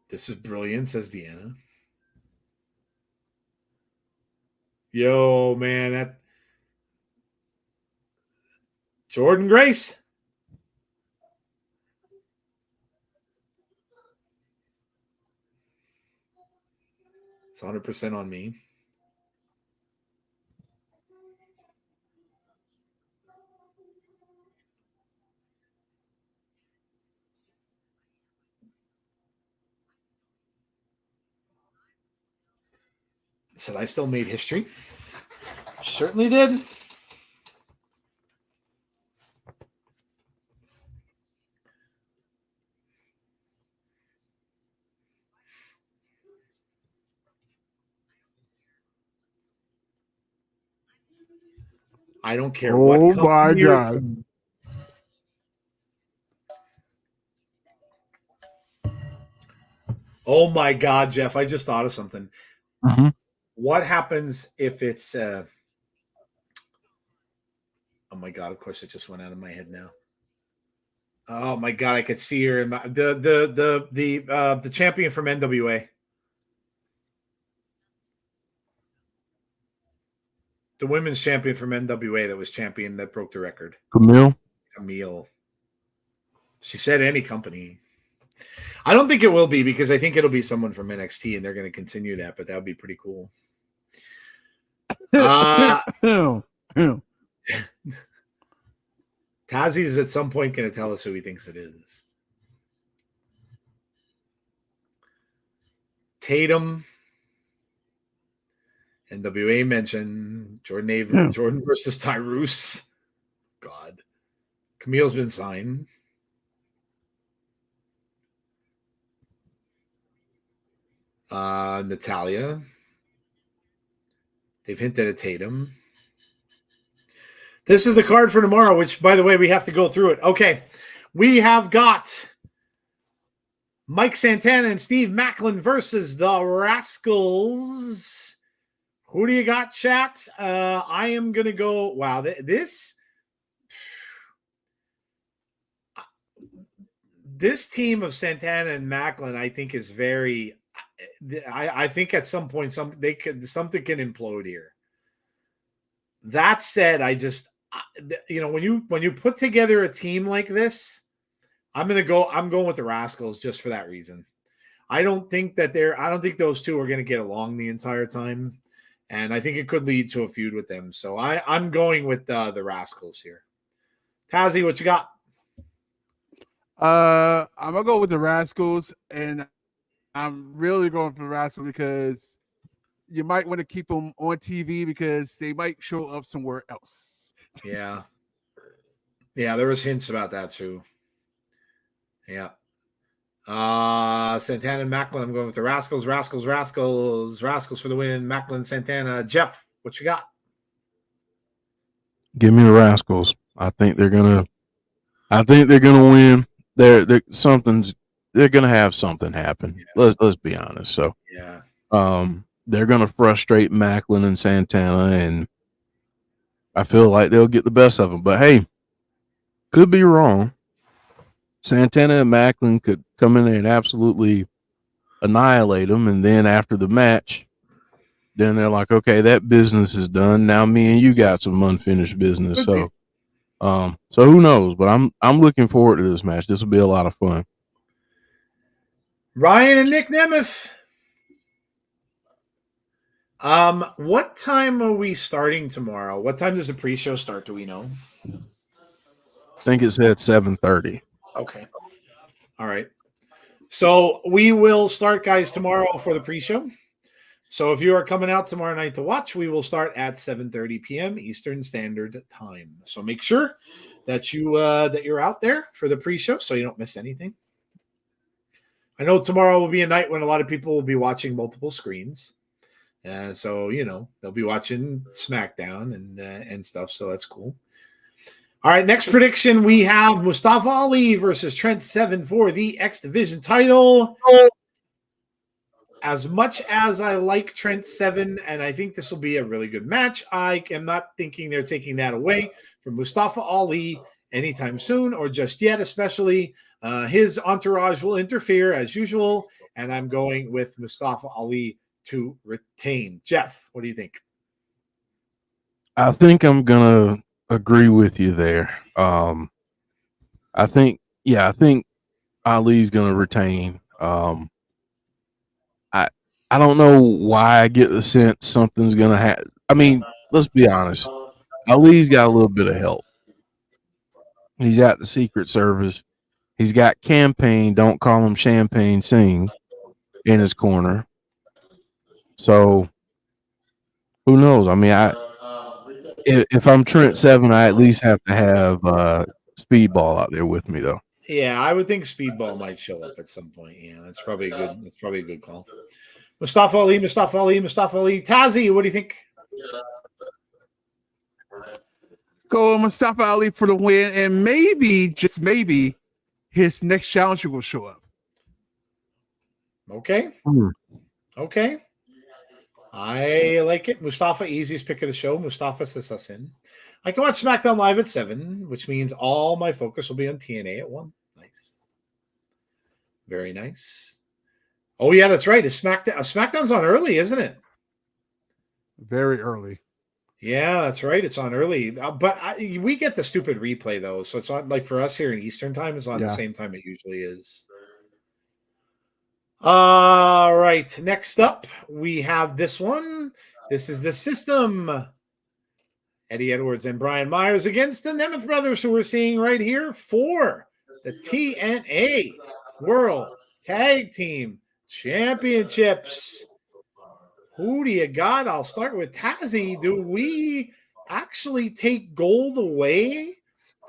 This is brilliant, says Deanna. Yo, man, that Jordan Grace. It's 100% on me. Said I still made history. Certainly did. I don't care what. Oh my God. Oh my God, Jeff! I just thought of something. Mm-hmm. What happens if it's? Oh my God! Of course, it just went out of my head now. Oh my God! I could see her in my, the champion from NWA. The women's champion from NWA that was champion that broke the record. Camille. She said any company. I don't think it will be because I think it'll be someone from NXT and they're going to continue that, but that would be pretty cool. Tazzy is at some point going to tell us who he thinks it is. Tatum. NWA mentioned Jordan versus Tyrese. God. Camille's been signed. Natalia. They've hinted at Tatum. This is the card for tomorrow, which, by the way, we have to go through it. Okay. We have got Mike Santana and Steve Macklin versus the Rascals. Who do you got, chat? I am going to go, wow, this team of Santana and Macklin, I think, is very, I think at some point something can implode here. That said, when you put together a team like this, I'm going with the Rascals just for that reason. I don't think those two are going to get along the entire time. And I think it could lead to a feud with them. So I'm going with the Rascals here. Tazzy, what you got? I'm going to go with the Rascals. And I'm really going for the Rascals because you might want to keep them on TV because they might show up somewhere else. Yeah. Yeah, there was hints about that too. Yeah. Santana and Macklin, I'm going with the Rascals for the win. Macklin, Santana. Jeff, what you got? Give me the Rascals. I think they're gonna win. They're gonna have something happen. Yeah. Let's be honest. So yeah. They're gonna frustrate Macklin and Santana, and I feel like they'll get the best of them. But hey, could be wrong. Santana and Macklin could come in there and absolutely annihilate them. And then after the match, then they're like, okay, that business is done. Now me and you got some unfinished business. So who knows? But I'm looking forward to this match. This will be a lot of fun. Ryan and Nic Nemeth. What time are we starting tomorrow? What time does the pre-show start? Do we know? I think it's at 7:30. Okay. All right. So we will start, guys, tomorrow for the pre-show. So if you are coming out tomorrow night to watch, we will start at 7:30 p.m. Eastern Standard Time. So make sure that you're out there for the pre-show so you don't miss anything. I know tomorrow will be a night when a lot of people will be watching multiple screens. So, they'll be watching SmackDown and stuff. So that's cool. All right, next prediction, we have Mustafa Ali versus Trent Seven for the X Division title. As much as I like Trent Seven, and I think this will be a really good match, I am not thinking they're taking that away from Mustafa Ali anytime soon or just yet, especially. His entourage will interfere as usual, and I'm going with Mustafa Ali to retain. Jeff, what do you think? I think I'm going to agree with you there. I think Ali's going to retain. I don't know why I get the sense something's going to happen. I mean, let's be honest. Ali's got a little bit of help. He's got the Secret Service. He's got Campaign, don't call him Champagne Singh, in his corner. So who knows? I mean, if I'm Trent Seven, I at least have to have Speedball out there with me, though. Yeah, I would think Speedball might show up at some point. Yeah, that's probably a good call. Mustafa Ali. Tazzy, what do you think? Go Mustafa Ali for the win, and maybe, just maybe, his next challenger will show up. Okay. Okay. I like it. Mustafa, easiest pick of the show. Mustafa sets us in. I can watch SmackDown Live at 7, which means all my focus will be on TNA at 1. Nice. Very nice. Oh, yeah, that's right. SmackDown's on early, isn't it? Very early. Yeah, that's right. It's on early. But we get the stupid replay, though. So it's on, like, for us here in Eastern time, it's on the same time it usually is. All right. Next up, we have this one. This is the System. Eddie Edwards and Brian Myers against the Nemeth brothers, who we're seeing right here for the TNA World Tag Team Championships. Who do you got? I'll start with Tazzy. Do we actually take gold away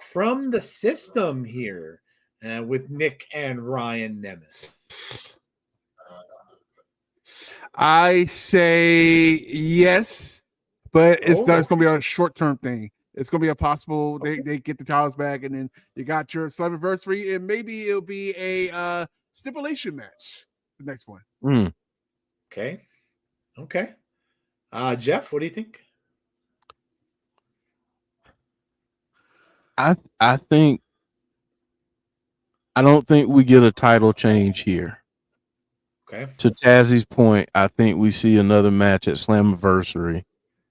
from the system here with Nic and Ryan Nemeth? I say yes, but it's going to be a short-term thing. It's going to be a possible they get the titles back, and then you got your Slamovichry, and maybe it'll be a stipulation match. The next one. Okay. Jeff, what do you think? I don't think we get a title change here. Okay. To Tazzy's point, I think we see another match at Slammiversary,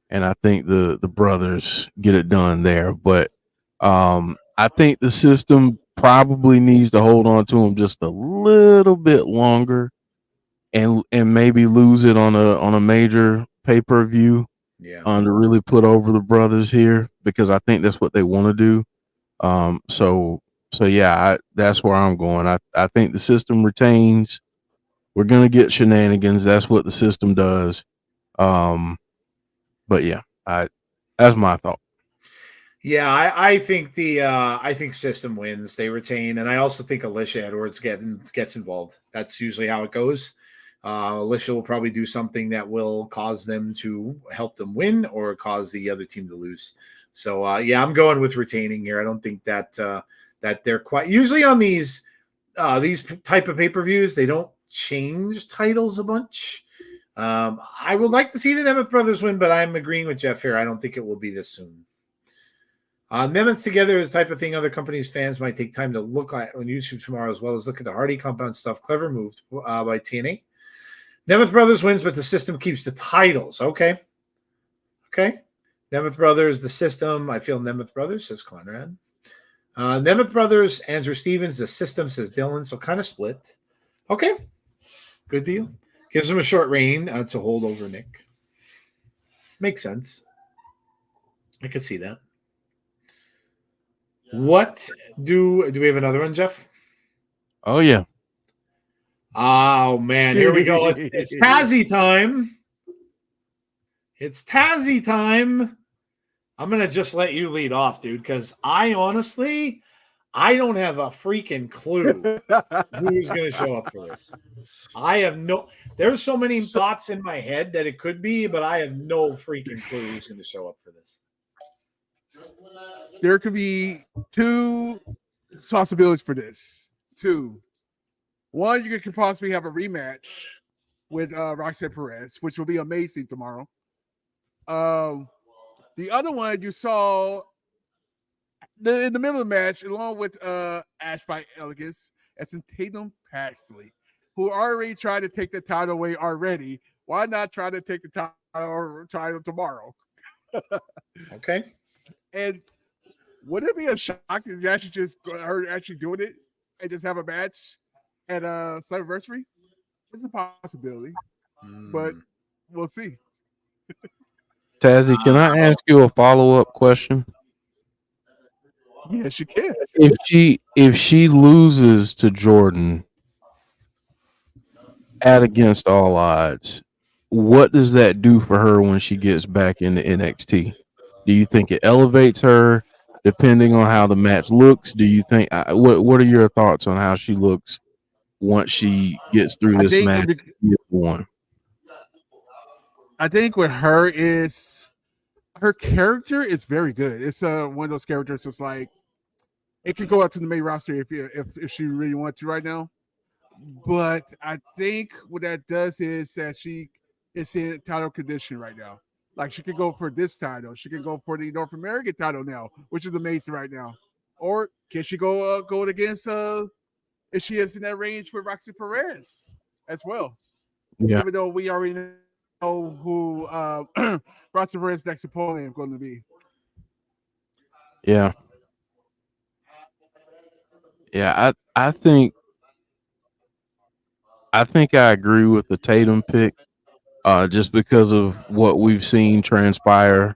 and I think the brothers get it done there. But I think the system probably needs to hold on to them just a little bit longer, and maybe lose it on a major pay-per-view. Yeah. To really put over the brothers here, because I think that's what they want to do. So yeah, that's where I'm going. I think the system retains. We're gonna get shenanigans. That's what the system does. But yeah, that's my thought. Yeah, I think I think system wins. They retain, and I also think Alicia Edwards gets involved. That's usually how it goes. Alicia will probably do something that will cause them to help them win or cause the other team to lose. So yeah, I'm going with retaining here. I don't think that that they're quite usually on these type of pay-per-views. They don't change titles a bunch. I would like to see the Nemeth brothers win, but I'm agreeing with Jeff here. I don't think it will be this soon. Nemeth together is the type of thing other companies' fans might take time to look at on YouTube tomorrow, as well as look at the Hardy Compound stuff. Clever move by TNA. Nemeth Brothers wins, but the system keeps the titles. Okay. Nemeth Brothers, the system. I feel Nemeth Brothers, says Conrad. Nemeth Brothers, Andrew Stevens, the system, says Dylan. So kind of split. Okay. Good deal. Gives him a short reign to hold over Nic. Makes sense. I could see that. What do we have another one, Jeff? Oh yeah. Oh man, here we go. It's Tazzy time. It's Tazzy time. I'm gonna just let you lead off, dude, because I honestly don't have a freaking clue who's gonna show up for this. I have no. There's so many thoughts in my head that it could be, but I have no freaking clue who's gonna show up for this. There could be two possibilities for this. Two. One, you could possibly have a rematch with Roxanne Perez, which will be amazing tomorrow. The other one you saw in the middle of the match, along with Ash by Elegance, as in Tatum Paxley, who already tried to take the title away already. Why not try to take the title tomorrow? Okay. And would it be a shock if you actually just her actually doing it and just have a match at Slammiversary? It's a possibility, but we'll see. Tazzy, can I ask you a follow-up question? Yes, you can. If she loses to Jordan at Against All Odds, what does that do for her when she gets back into NXT? Do you think it elevates her, depending on how the match looks? Do you think what are your thoughts on how she looks once she gets through this match? I think with her is her character is very good. It's one of those characters that's like it can go out to the main roster if she really wants to right now. But I think what that does is that she is in title condition right now. Like she could go for this title, she can go for the North American title now, which is amazing right now. Or can she go against if she is in that range with Roxy Perez as well? Yeah. Even though we already know who Roxy Perez's next opponent is going to be. Yeah. Yeah, I think I agree with the Tatum pick, just because of what we've seen transpire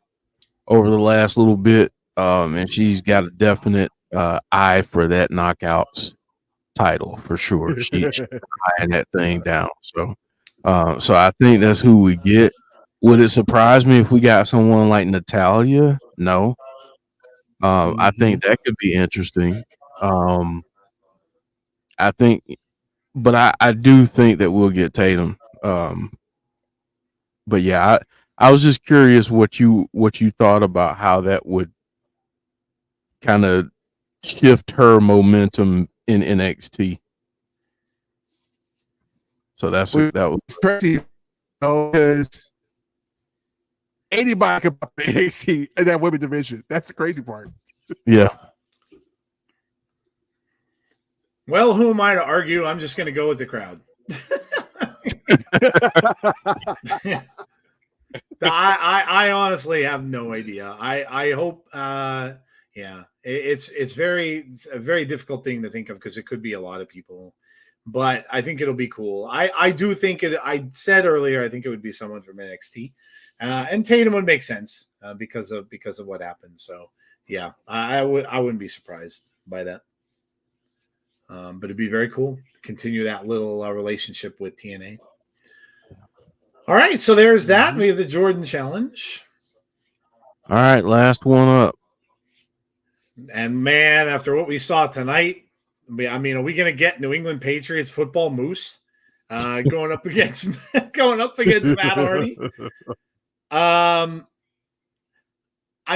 over the last little bit. And she's got a definite eye for that knockouts title for sure. She's eyeing that thing down. So I think that's who we get. Would it surprise me if we got someone like Natalya? No. I think that could be interesting. I think, but I do think that we'll get Tatum. But yeah, I was just curious what you thought about how that would kind of shift her momentum in NXT. So that was crazy, because anybody can pop NXT in that women's division. That's the crazy part. Yeah. Well, who am I to argue? I'm just going to go with the crowd. I honestly have no idea. I hope. Yeah, it's a very difficult thing to think of because it could be a lot of people, but I think it'll be cool. I do think it. I said earlier I think it would be someone from NXT, and Tatum would make sense because of what happened. So yeah, I wouldn't be surprised by that. But it'd be very cool to continue that little relationship with TNA. All right, so there's that. We have the Jordan Challenge. All right, last one up. And man, after what we saw tonight, I mean, are we going to get New England Patriots football Moose going up against Matt Hardy? I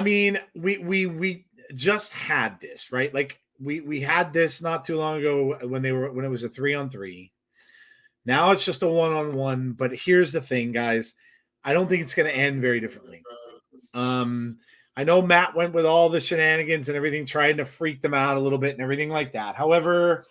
mean, we just had this, right? Like we had this not too long ago when it was a 3-on-3. Now it's just a 1-on-1. But here's the thing, guys. I don't think it's going to end very differently. I know Matt went with all the shenanigans and everything, trying to freak them out a little bit and everything like that. However,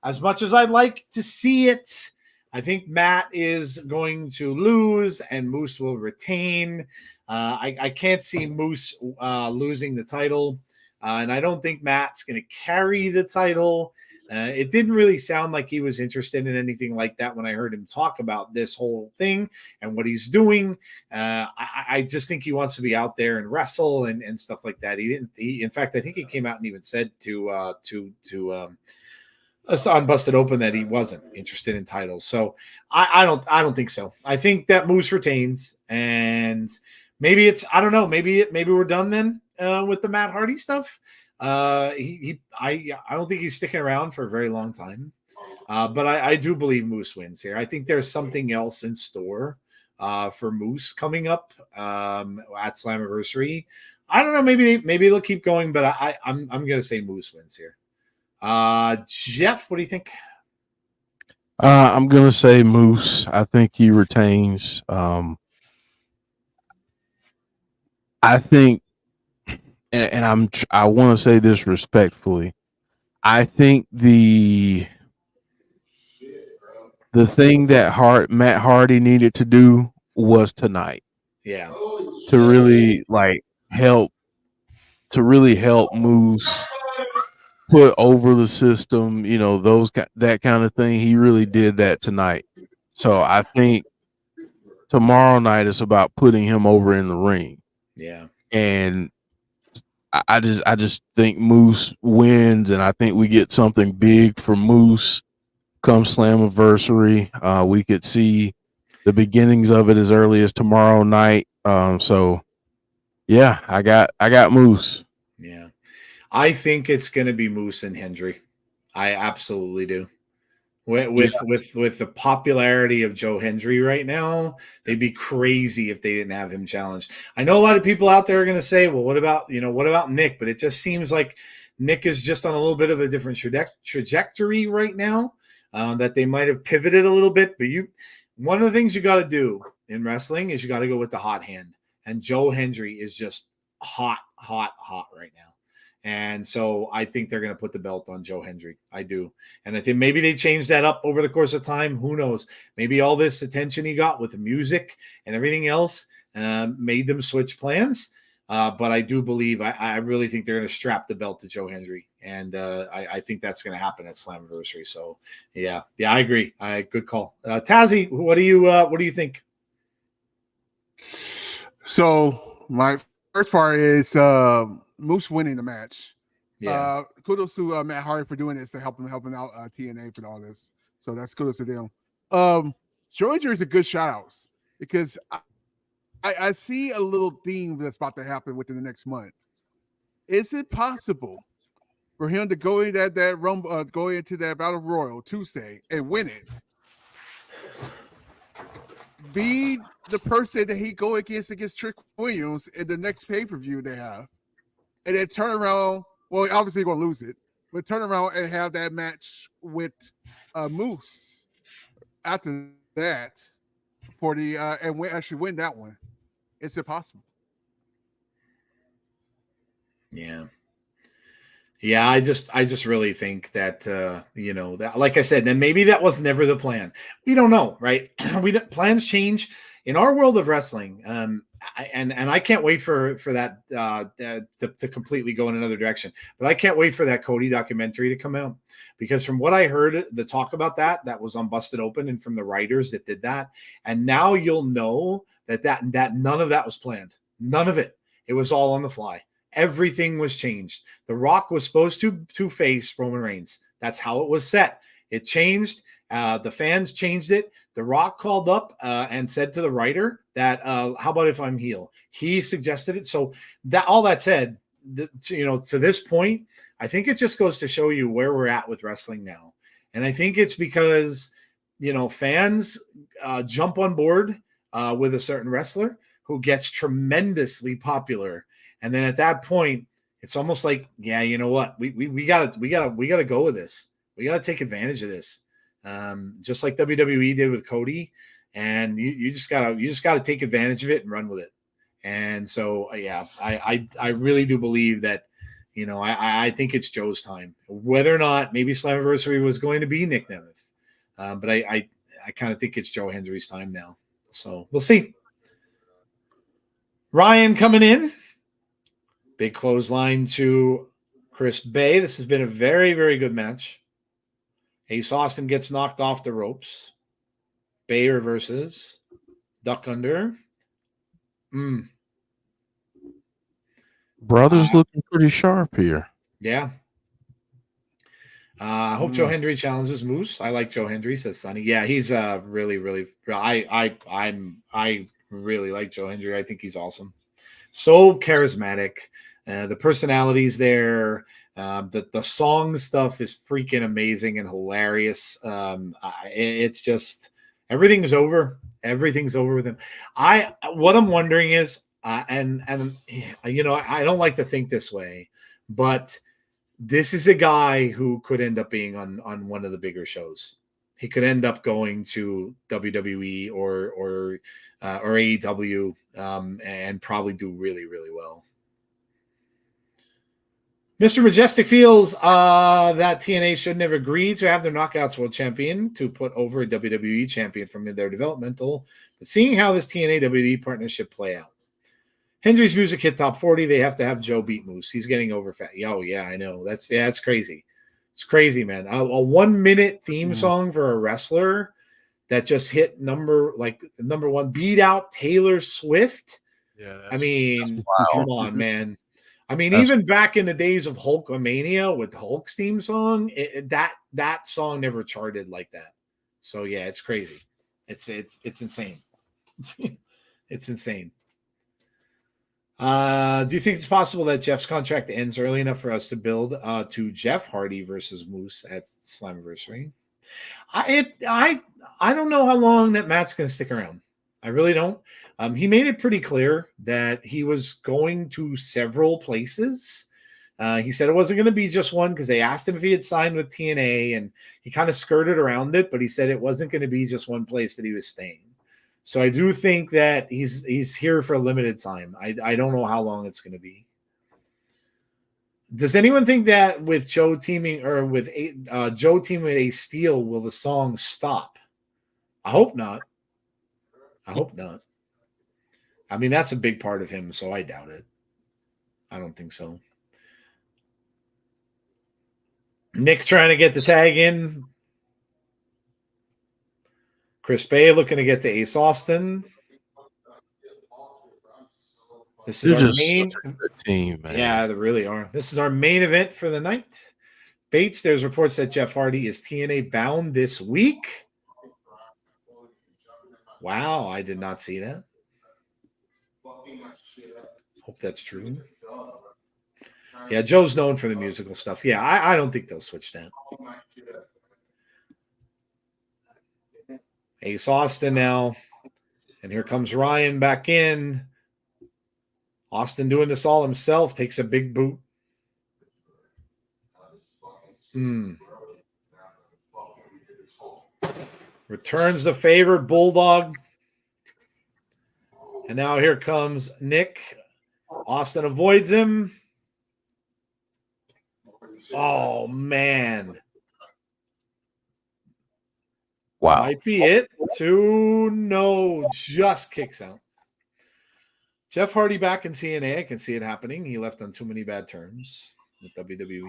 as much as I'd like to see it, I think Matt is going to lose and Moose will retain. I can't see Moose losing the title. And I don't think Matt's going to carry the title. It didn't really sound like he was interested in anything like that when I heard him talk about this whole thing and what he's doing. I just think he wants to be out there and wrestle and stuff like that. In fact, I think he came out and even said to us on Busted Open that he wasn't interested in titles. So I don't think so. I think that Moose retains, and maybe I don't know. Maybe we're done then with the Matt Hardy stuff. I don't think he's sticking around for a very long time. But I do believe Moose wins here. I think there's something else in store for Moose coming up at Slammiversary. I don't know. Maybe they'll keep going, but I'm gonna say Moose wins here. Jeff, what do you think? I'm gonna say Moose. I think he retains. I think, and I want to say this respectfully. I think the thing that Matt Hardy needed to do was tonight. Yeah. To really help Moose put over the system, that kind of thing. He really did that tonight. So I think tomorrow night is about putting him over in the ring. Yeah. And I just think Moose wins, and I think we get something big for Moose come Slammiversary. We could see the beginnings of it as early as tomorrow night. So yeah, I got Moose. Yeah. I think it's going to be Moose and Hendry. I absolutely do. With the popularity of Joe Hendry right now, they'd be crazy if they didn't have him challenged. I know a lot of people out there are going to say, well, what about Nic? But it just seems like Nic is just on a little bit of a different trajectory right now, that they might have pivoted a little bit. But one of the things you got to do in wrestling is you got to go with the hot hand. And Joe Hendry is just hot right now. And so I think they're going to put the belt on Joe Hendry. I do. And I think maybe they change that up over the course of time. Who knows? Maybe all this attention he got with the music and everything else made them switch plans. But I do believe, I really think they're going to strap the belt to Joe Hendry. And I think that's going to happen at Slammiversary. So yeah, I agree. Good call. Tazzy, what do you think? So my first part is Moose winning the match. Kudos to Matt Hardy for doing this, to helping out TNA for all this. So that's kudos to them. Joe Hendry is a good shout outs because I see a little theme that's about to happen within the next month. Is it possible for him to go in that rumble, go into that Battle Royal Tuesday and win it? Be the person that he go against Trick Williams in the next pay-per-view they have, and then turn around. Well, obviously he's gonna lose it, but turn around and have that match with Moose after that for the and actually win that one. Is it possible? Yeah. Yeah, I just really think that that, like I said, then maybe that was never the plan. We don't know, right? Plans change in our world of wrestling. And I can't wait for that to completely go in another direction. But I can't wait for that Cody documentary to come out, because from what I heard, the talk about that was on Busted Open and from the writers that did that, and now you'll know that none of that was planned. None of it. It was all on the fly. Everything was changed. The Rock was supposed to face Roman Reigns. That's how it was set. It changed. The fans changed it. The Rock called up and said to the writer that, how about if I'm heel? He suggested it. So that, all that said, to this point, I think it just goes to show you where we're at with wrestling now. And I think it's because, fans jump on board with a certain wrestler who gets tremendously popular. And then at that point, it's almost like, yeah, you know what? We gotta go with this. We gotta take advantage of this. Just like WWE did with Cody. And you just gotta take advantage of it and run with it. And so yeah, I really do believe that, I think it's Joe's time. Whether or not maybe Slammiversary was going to be Nic Nemeth. But I kind of think it's Joe Hendry's time now. So we'll see. Ryan coming in. Big clothesline to Chris Bay. This has been a very, very good match. Ace Austin gets knocked off the ropes. Bay reverses. Duck under. Brother's looking pretty sharp here. Yeah. I hope Joe Hendry challenges Moose. I like Joe Hendry, says Sonny. Yeah, he's really, really. I really like Joe Hendry. I think he's awesome. So charismatic. The personalities there. The song stuff is freaking amazing and hilarious. It's just everything's over. Everything's over with him. What I'm wondering is, and I don't like to think this way, but this is a guy who could end up being on one of the bigger shows. He could end up going to WWE or AEW and probably do really, really well. Mr. Majestic feels that TNA should never agree to have their Knockouts World Champion to put over a WWE champion from their developmental, but seeing how this TNA WWE partnership play out. Hendry's music hit top 40. They have to have Joe beat Moose. He's getting over fat. Oh, yeah, I know. That's crazy. It's crazy, man. A 1 minute theme song for a wrestler that just hit number one, beat out Taylor Swift. Yeah, come on, man. Even back in the days of Hulkamania with Hulk's theme song, that song never charted like that. So yeah, it's crazy. It's insane. It's insane. Do you think it's possible that Jeff's contract ends early enough for us to build to Jeff Hardy versus Moose at Slammiversary? I don't know how long that Matt's going to stick around. I really don't. He made it pretty clear that he was going to several places. He said it wasn't going to be just one because they asked him if he had signed with TNA, and he kind of skirted around it, but he said it wasn't going to be just one place that he was staying. So I do think that he's here for a limited time. I don't know how long it's going to be. Does anyone think that with Joe teaming with Ace Steel, will the song stop? I hope not. That's a big part of him, so I doubt it. I don't think so. Nick trying to get the tag in. Chris Bay looking to get to Ace Austin. This is They're our just main such a good team, man. Yeah, they really are. This is our main event for the night. Bates, there's reports that Jeff Hardy is TNA bound this week. Wow, I did not see that. Hope that's true. Yeah, Joe's known for the musical stuff. Yeah, I don't think they'll switch that. Ace Austin now. And here comes Ryan back in. Austin doing this all himself. Takes a big boot. Returns the favor, Bulldog. And now here comes Nic. Austin avoids him. Oh, man. Wow. Might be it. 2, no, just kicks out. Jeff Hardy back in TNA. I can see it happening. He left on too many bad terms with WWE.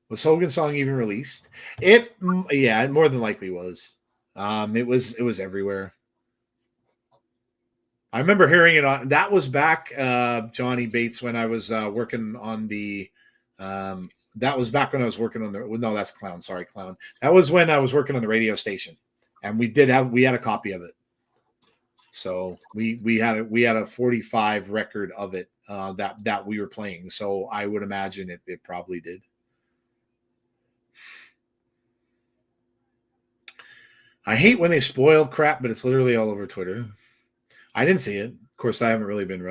Was Hogan's song even released? It more than likely was. It was everywhere. I remember hearing it on. That was back, Johnny Bates, when I was working on the. That was back when I was working on the. No, that's Clown. Sorry, Clown. That was when I was working on the radio station, and we had a copy of it. So we had a 45 record of it that we were playing. So I would imagine it probably did. I hate when they spoil crap, but it's literally all over Twitter. I didn't see it. Of course, I haven't really been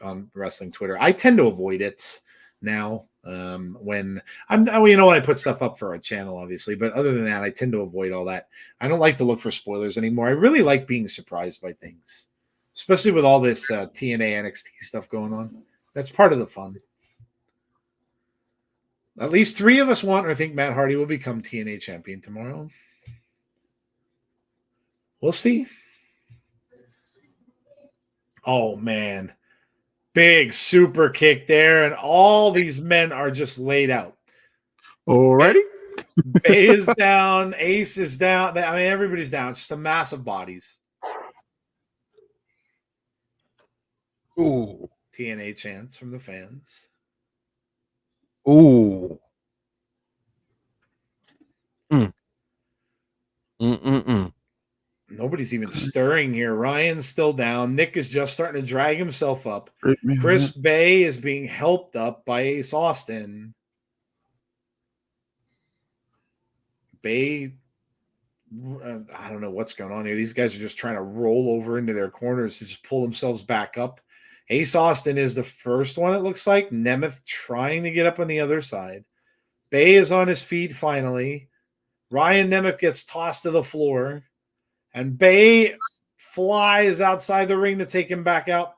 on wrestling Twitter. I tend to avoid it now when I put stuff up for our channel, obviously. But other than that, I tend to avoid all that. I don't like to look for spoilers anymore. I really like being surprised by things, especially with all this TNA NXT stuff going on. That's part of the fun. At least 3 of us want or think Matt Hardy will become TNA champion tomorrow. We'll see. Oh, man. Big super kick there, and all these men are just laid out. Alrighty. Bay is down. Ace is down. I mean, everybody's down. It's just a mass of bodies. Ooh. TNA chants from the fans. Ooh. Nobody's even stirring here. Ryan's still down. Nic is just starting to drag himself up. Chris Bay is being helped up by Ace Austin. Bay, I don't know what's going on here. These guys are just trying to roll over into their corners to just pull themselves back up. Ace Austin is the first one, it looks like. Nemeth trying to get up on the other side. Bay is on his feet finally. Ryan Nemeth gets tossed to the floor. And Bay flies outside the ring to take him back out.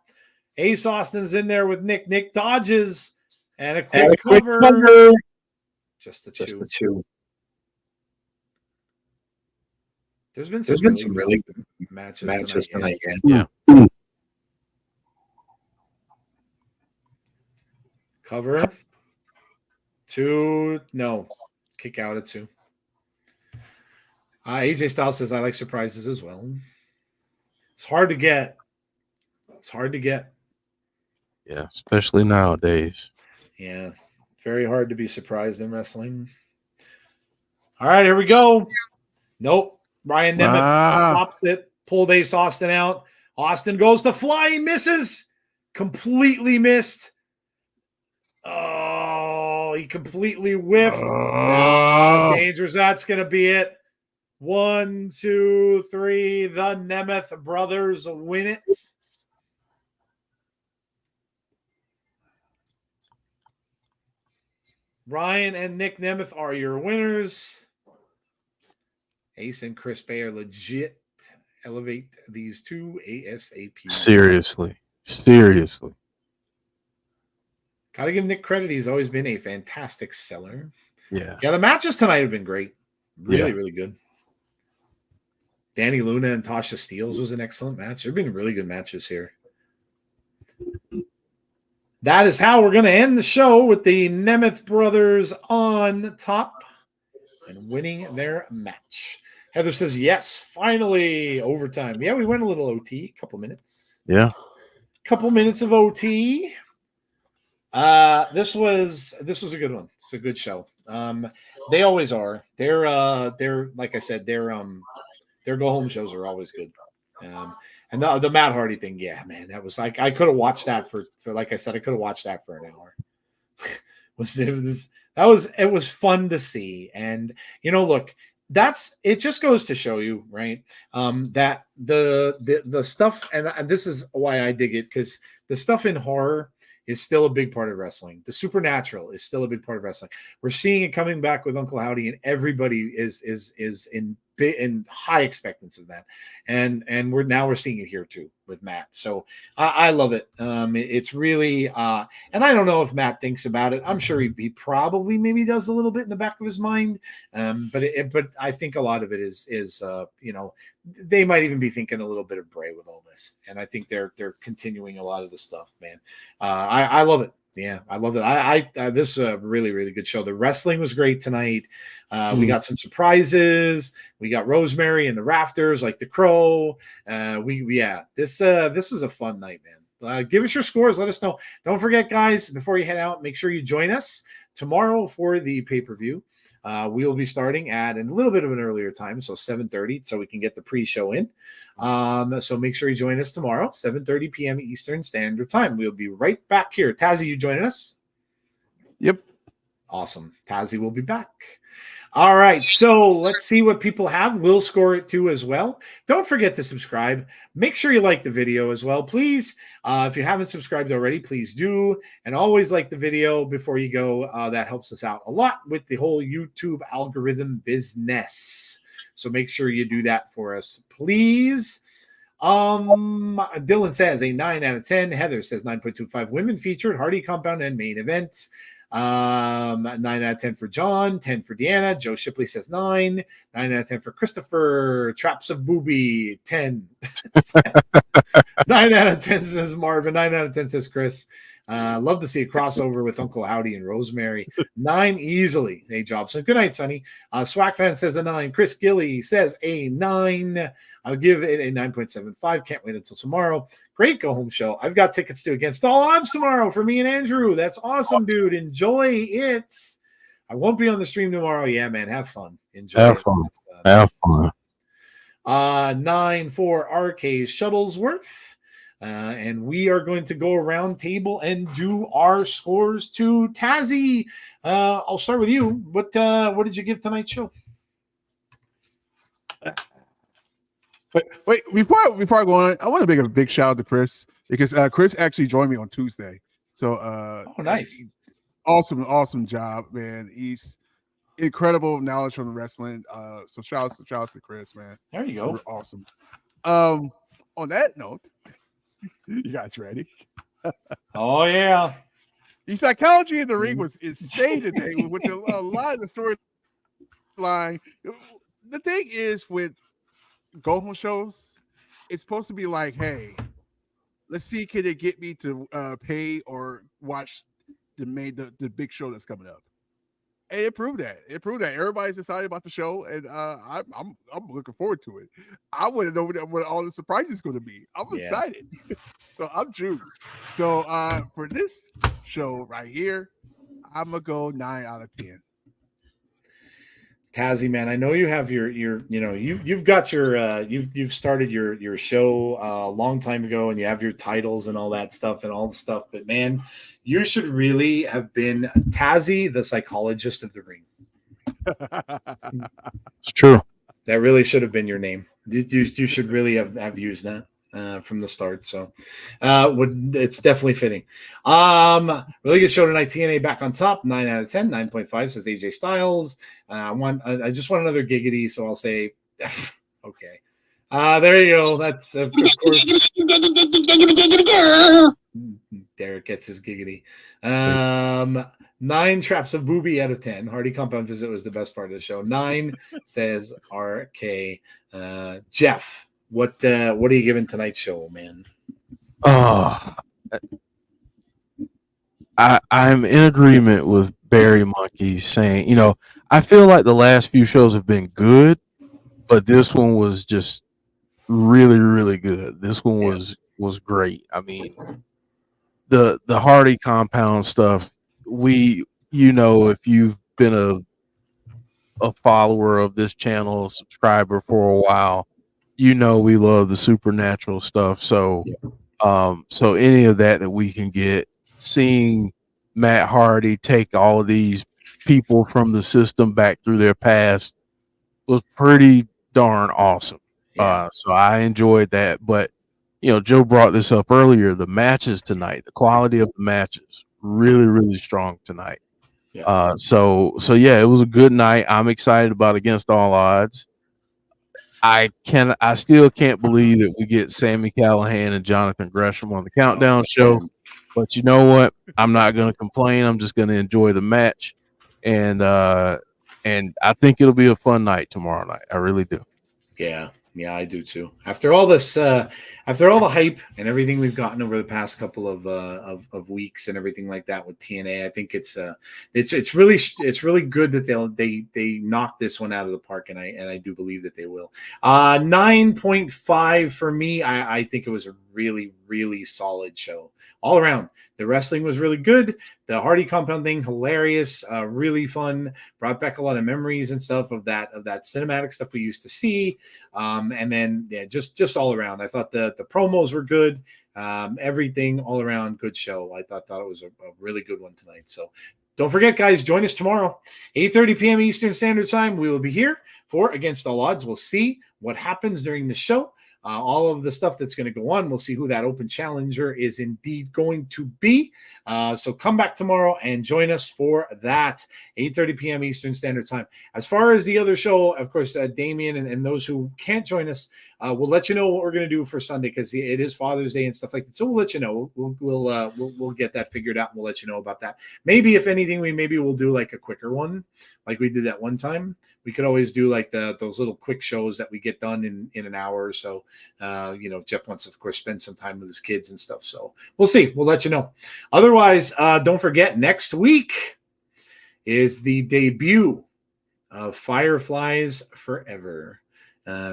Ace Austin's in there with Nic. Nic dodges. And a quick cover. Just a two. There's been some really good matches tonight. Yeah. Cover. 2. No. Kick out at 2. AJ Styles says, I like surprises as well. It's hard to get. Yeah, especially nowadays. Yeah, very hard to be surprised in wrestling. All right, here we go. Nope. Ryan Nemeth stops it, pulled Ace Austin out. Austin goes to fly, he misses. Completely missed. Oh, he completely whiffed. Dangerous, that's going to be it. 1, 2, 3. The Nemeth brothers win it. Ryan and Nic Nemeth are your winners. Ace and Chris Bay are legit. Elevate these two ASAP. Seriously. Got to give Nic credit. He's always been a fantastic seller. Yeah. Yeah, the matches tonight have been great. Really good. Dani Luna and Tasha Steelz was an excellent match. There have been really good matches here. That is how we're going to end the show with the Nemeth brothers on top and winning their match. Heather says, yes, finally, overtime. Yeah, we went a little OT, a couple minutes. Yeah. Couple minutes of OT. This was a good one. It's a good show. They always are. They're like I said, their go home shows are always good. And the Matt Hardy thing, yeah, man, that was like I could have watched that for like I said, I could have watched that for an hour. It was fun to see. And look, it just goes to show you, right? That the stuff, and this is why I dig it, because the stuff in horror is still a big part of wrestling. The supernatural is still a big part of wrestling. We're seeing it coming back with Uncle Howdy, and everybody is in high expectancy of that. And we're seeing it here too with Matt. So I love it. It's really and I don't know if Matt thinks about it. I'm sure he probably maybe does a little bit in the back of his mind. But I think a lot of it is they might even be thinking a little bit of Bray with all this. And I think they're continuing a lot of the stuff, man. I love it. Yeah, I love it. This is a really, really good show. The wrestling was great tonight. We got some surprises. We got Rosemary in the rafters, like the Crow. This was a fun night, man. Give us your scores. Let us know. Don't forget, guys, before you head out, make sure you join us tomorrow for the pay-per-view. We will be starting at a little bit of an earlier time, so 7:30, so we can get the pre-show in. So make sure you join us tomorrow, 7:30 p.m. Eastern Standard Time. We'll be right back here. Tazzy, you joining us? Yep. Awesome. Tazzy will be back. All right, so let's see what people have. We'll score it too as well. Don't forget to subscribe. Make sure you like the video as well, please. If you haven't subscribed already, please do. And always like the video before you go. That helps us out a lot with the whole YouTube algorithm business. So make sure you do that for us, please. Dylan says a 9 out of 10. Heather says 9.25. Women featured, Hardy Compound and main event. 9 out of 10 for John, 10 for Deanna. Joe Shipley says 9. 9 out of 10 for Christopher. Traps of Booby, 10. 9 out of 10 says Marvin. 9 out of 10 says Chris. Love to see a crossover with Uncle Howdy and Rosemary. 9 easily. Hey, Jobson. Good night, Sonny. Swag Fan says a 9. Chris Gilly says a 9. I'll give it a 9.75. Can't wait until tomorrow. Great go-home show. I've got tickets to Against All Odds tomorrow for me and Andrew. That's awesome, dude. Enjoy it. I won't be on the stream tomorrow. Yeah, man. Have fun. Enjoy Have it. fun. Have fun. 9 for RK Shuttlesworth. And we are going to go around table and do our scores to Tazzy. I'll start with you. What did you give tonight's show? Wait, before I go on, I want to make a big shout out to Chris because Chris actually joined me on Tuesday. So nice. Awesome job, man. He's incredible knowledge from the wrestling. So shout out to Chris, man. There you go. You're awesome. On that note, you guys ready? Oh yeah. The psychology in the ring is insane today with a lot of the storyline. The thing is with go-home shows, it's supposed to be like, hey, let's see, can it get me to pay or watch the big show that's coming up? And it proved that. Everybody's excited about the show, and I'm looking forward to it. I want to know what all the surprises going to be. I'm excited, so I'm juiced. So for this show right here, I'm gonna go 9 out of 10. Tazzy, man, I know you have you've got your you've started your show a long time ago, and you have your titles and all that stuff and all the stuff. But man, you should really have been Tazzy, the psychologist of the ring. It's true. That really should have been your name. You should really have used that from the start. So it's definitely fitting. Really good show tonight. TNA back on top. 9 out of 10. 9.5 says AJ Styles. I just want another giggity, so I'll say okay. There you go. That's of course. Derek gets his giggity. 9 traps of booby out of 10. Hardy Compound Visit was the best part of the show. 9 says RK. Jeff, what are you giving tonight's show, man? I'm in agreement with Barry Monkey saying, I feel like the last few shows have been good, but this one was just really, really good. This one was was great. I mean, the Hardy compound stuff, if you've been a follower of this channel, a subscriber for a while, we love the supernatural stuff. So so any of that we can get, seeing Matt Hardy take all of these people from the system back through their past was pretty darn awesome. So I enjoyed that. But Joe brought this up earlier, the matches tonight, the quality of the matches, really, really strong tonight. So yeah, it was a good night. I'm excited about Against All Odds. I still can't believe that we get Sami Callihan and Jonathan Gresham on the Countdown show. But you know what? I'm not going to complain. I'm just going to enjoy the match, and I think it'll be a fun night tomorrow night. I really do. Yeah, I do too. After all this, after all the hype and everything we've gotten over the past couple of weeks and everything like that with TNA, I think it's really good that they knock this one out of the park, and I do believe that they will. 9.5 for me. I think it was a really, really solid show all around. The wrestling was really good. The Hardy compound thing, hilarious, really fun. Brought back a lot of memories and stuff of that cinematic stuff we used to see. And then just all around. I thought the promos were good. Everything all around, good show. I thought it was a really good one tonight. So don't forget, guys, join us tomorrow, 8:30 p.m. Eastern Standard Time. We will be here for Against All Odds. We'll see what happens during the show. All of the stuff that's going to go on. We'll see who that open challenger is indeed going to be. So come back tomorrow and join us for that, 8:30 p.m. Eastern Standard Time. As far as the other show, of course, Damien and those who can't join us, we'll let you know what we're going to do for Sunday, because it is Father's Day and stuff like that. So we'll let you know. We'll get that figured out, and we'll let you know about that. Maybe if anything, we'll do like a quicker one, like we did that one time. We could always do like those little quick shows that we get done in an hour or so. Jeff wants to, of course, spend some time with his kids and stuff. So we'll see. We'll let you know. Otherwise, don't forget, next week is the debut of Fireflies Forever.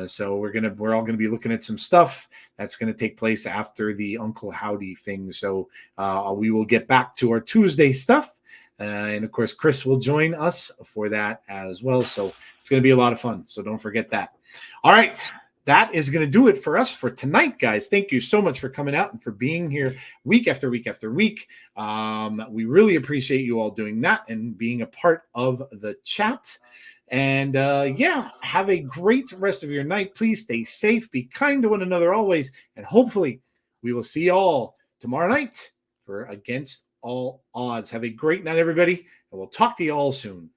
So we're all gonna be looking at some stuff that's gonna take place after the Uncle Howdy thing. So we will get back to our Tuesday stuff. And of course, Chris will join us for that as well. So it's going to be a lot of fun. So don't forget that. All right. That is going to do it for us for tonight, guys. Thank you so much for coming out and for being here week after week after week. We really appreciate you all doing that and being a part of the chat. And have a great rest of your night. Please stay safe. Be kind to one another always. And hopefully we will see you all tomorrow night for Against All Odds. Have a great night, everybody, and we'll talk to you all soon.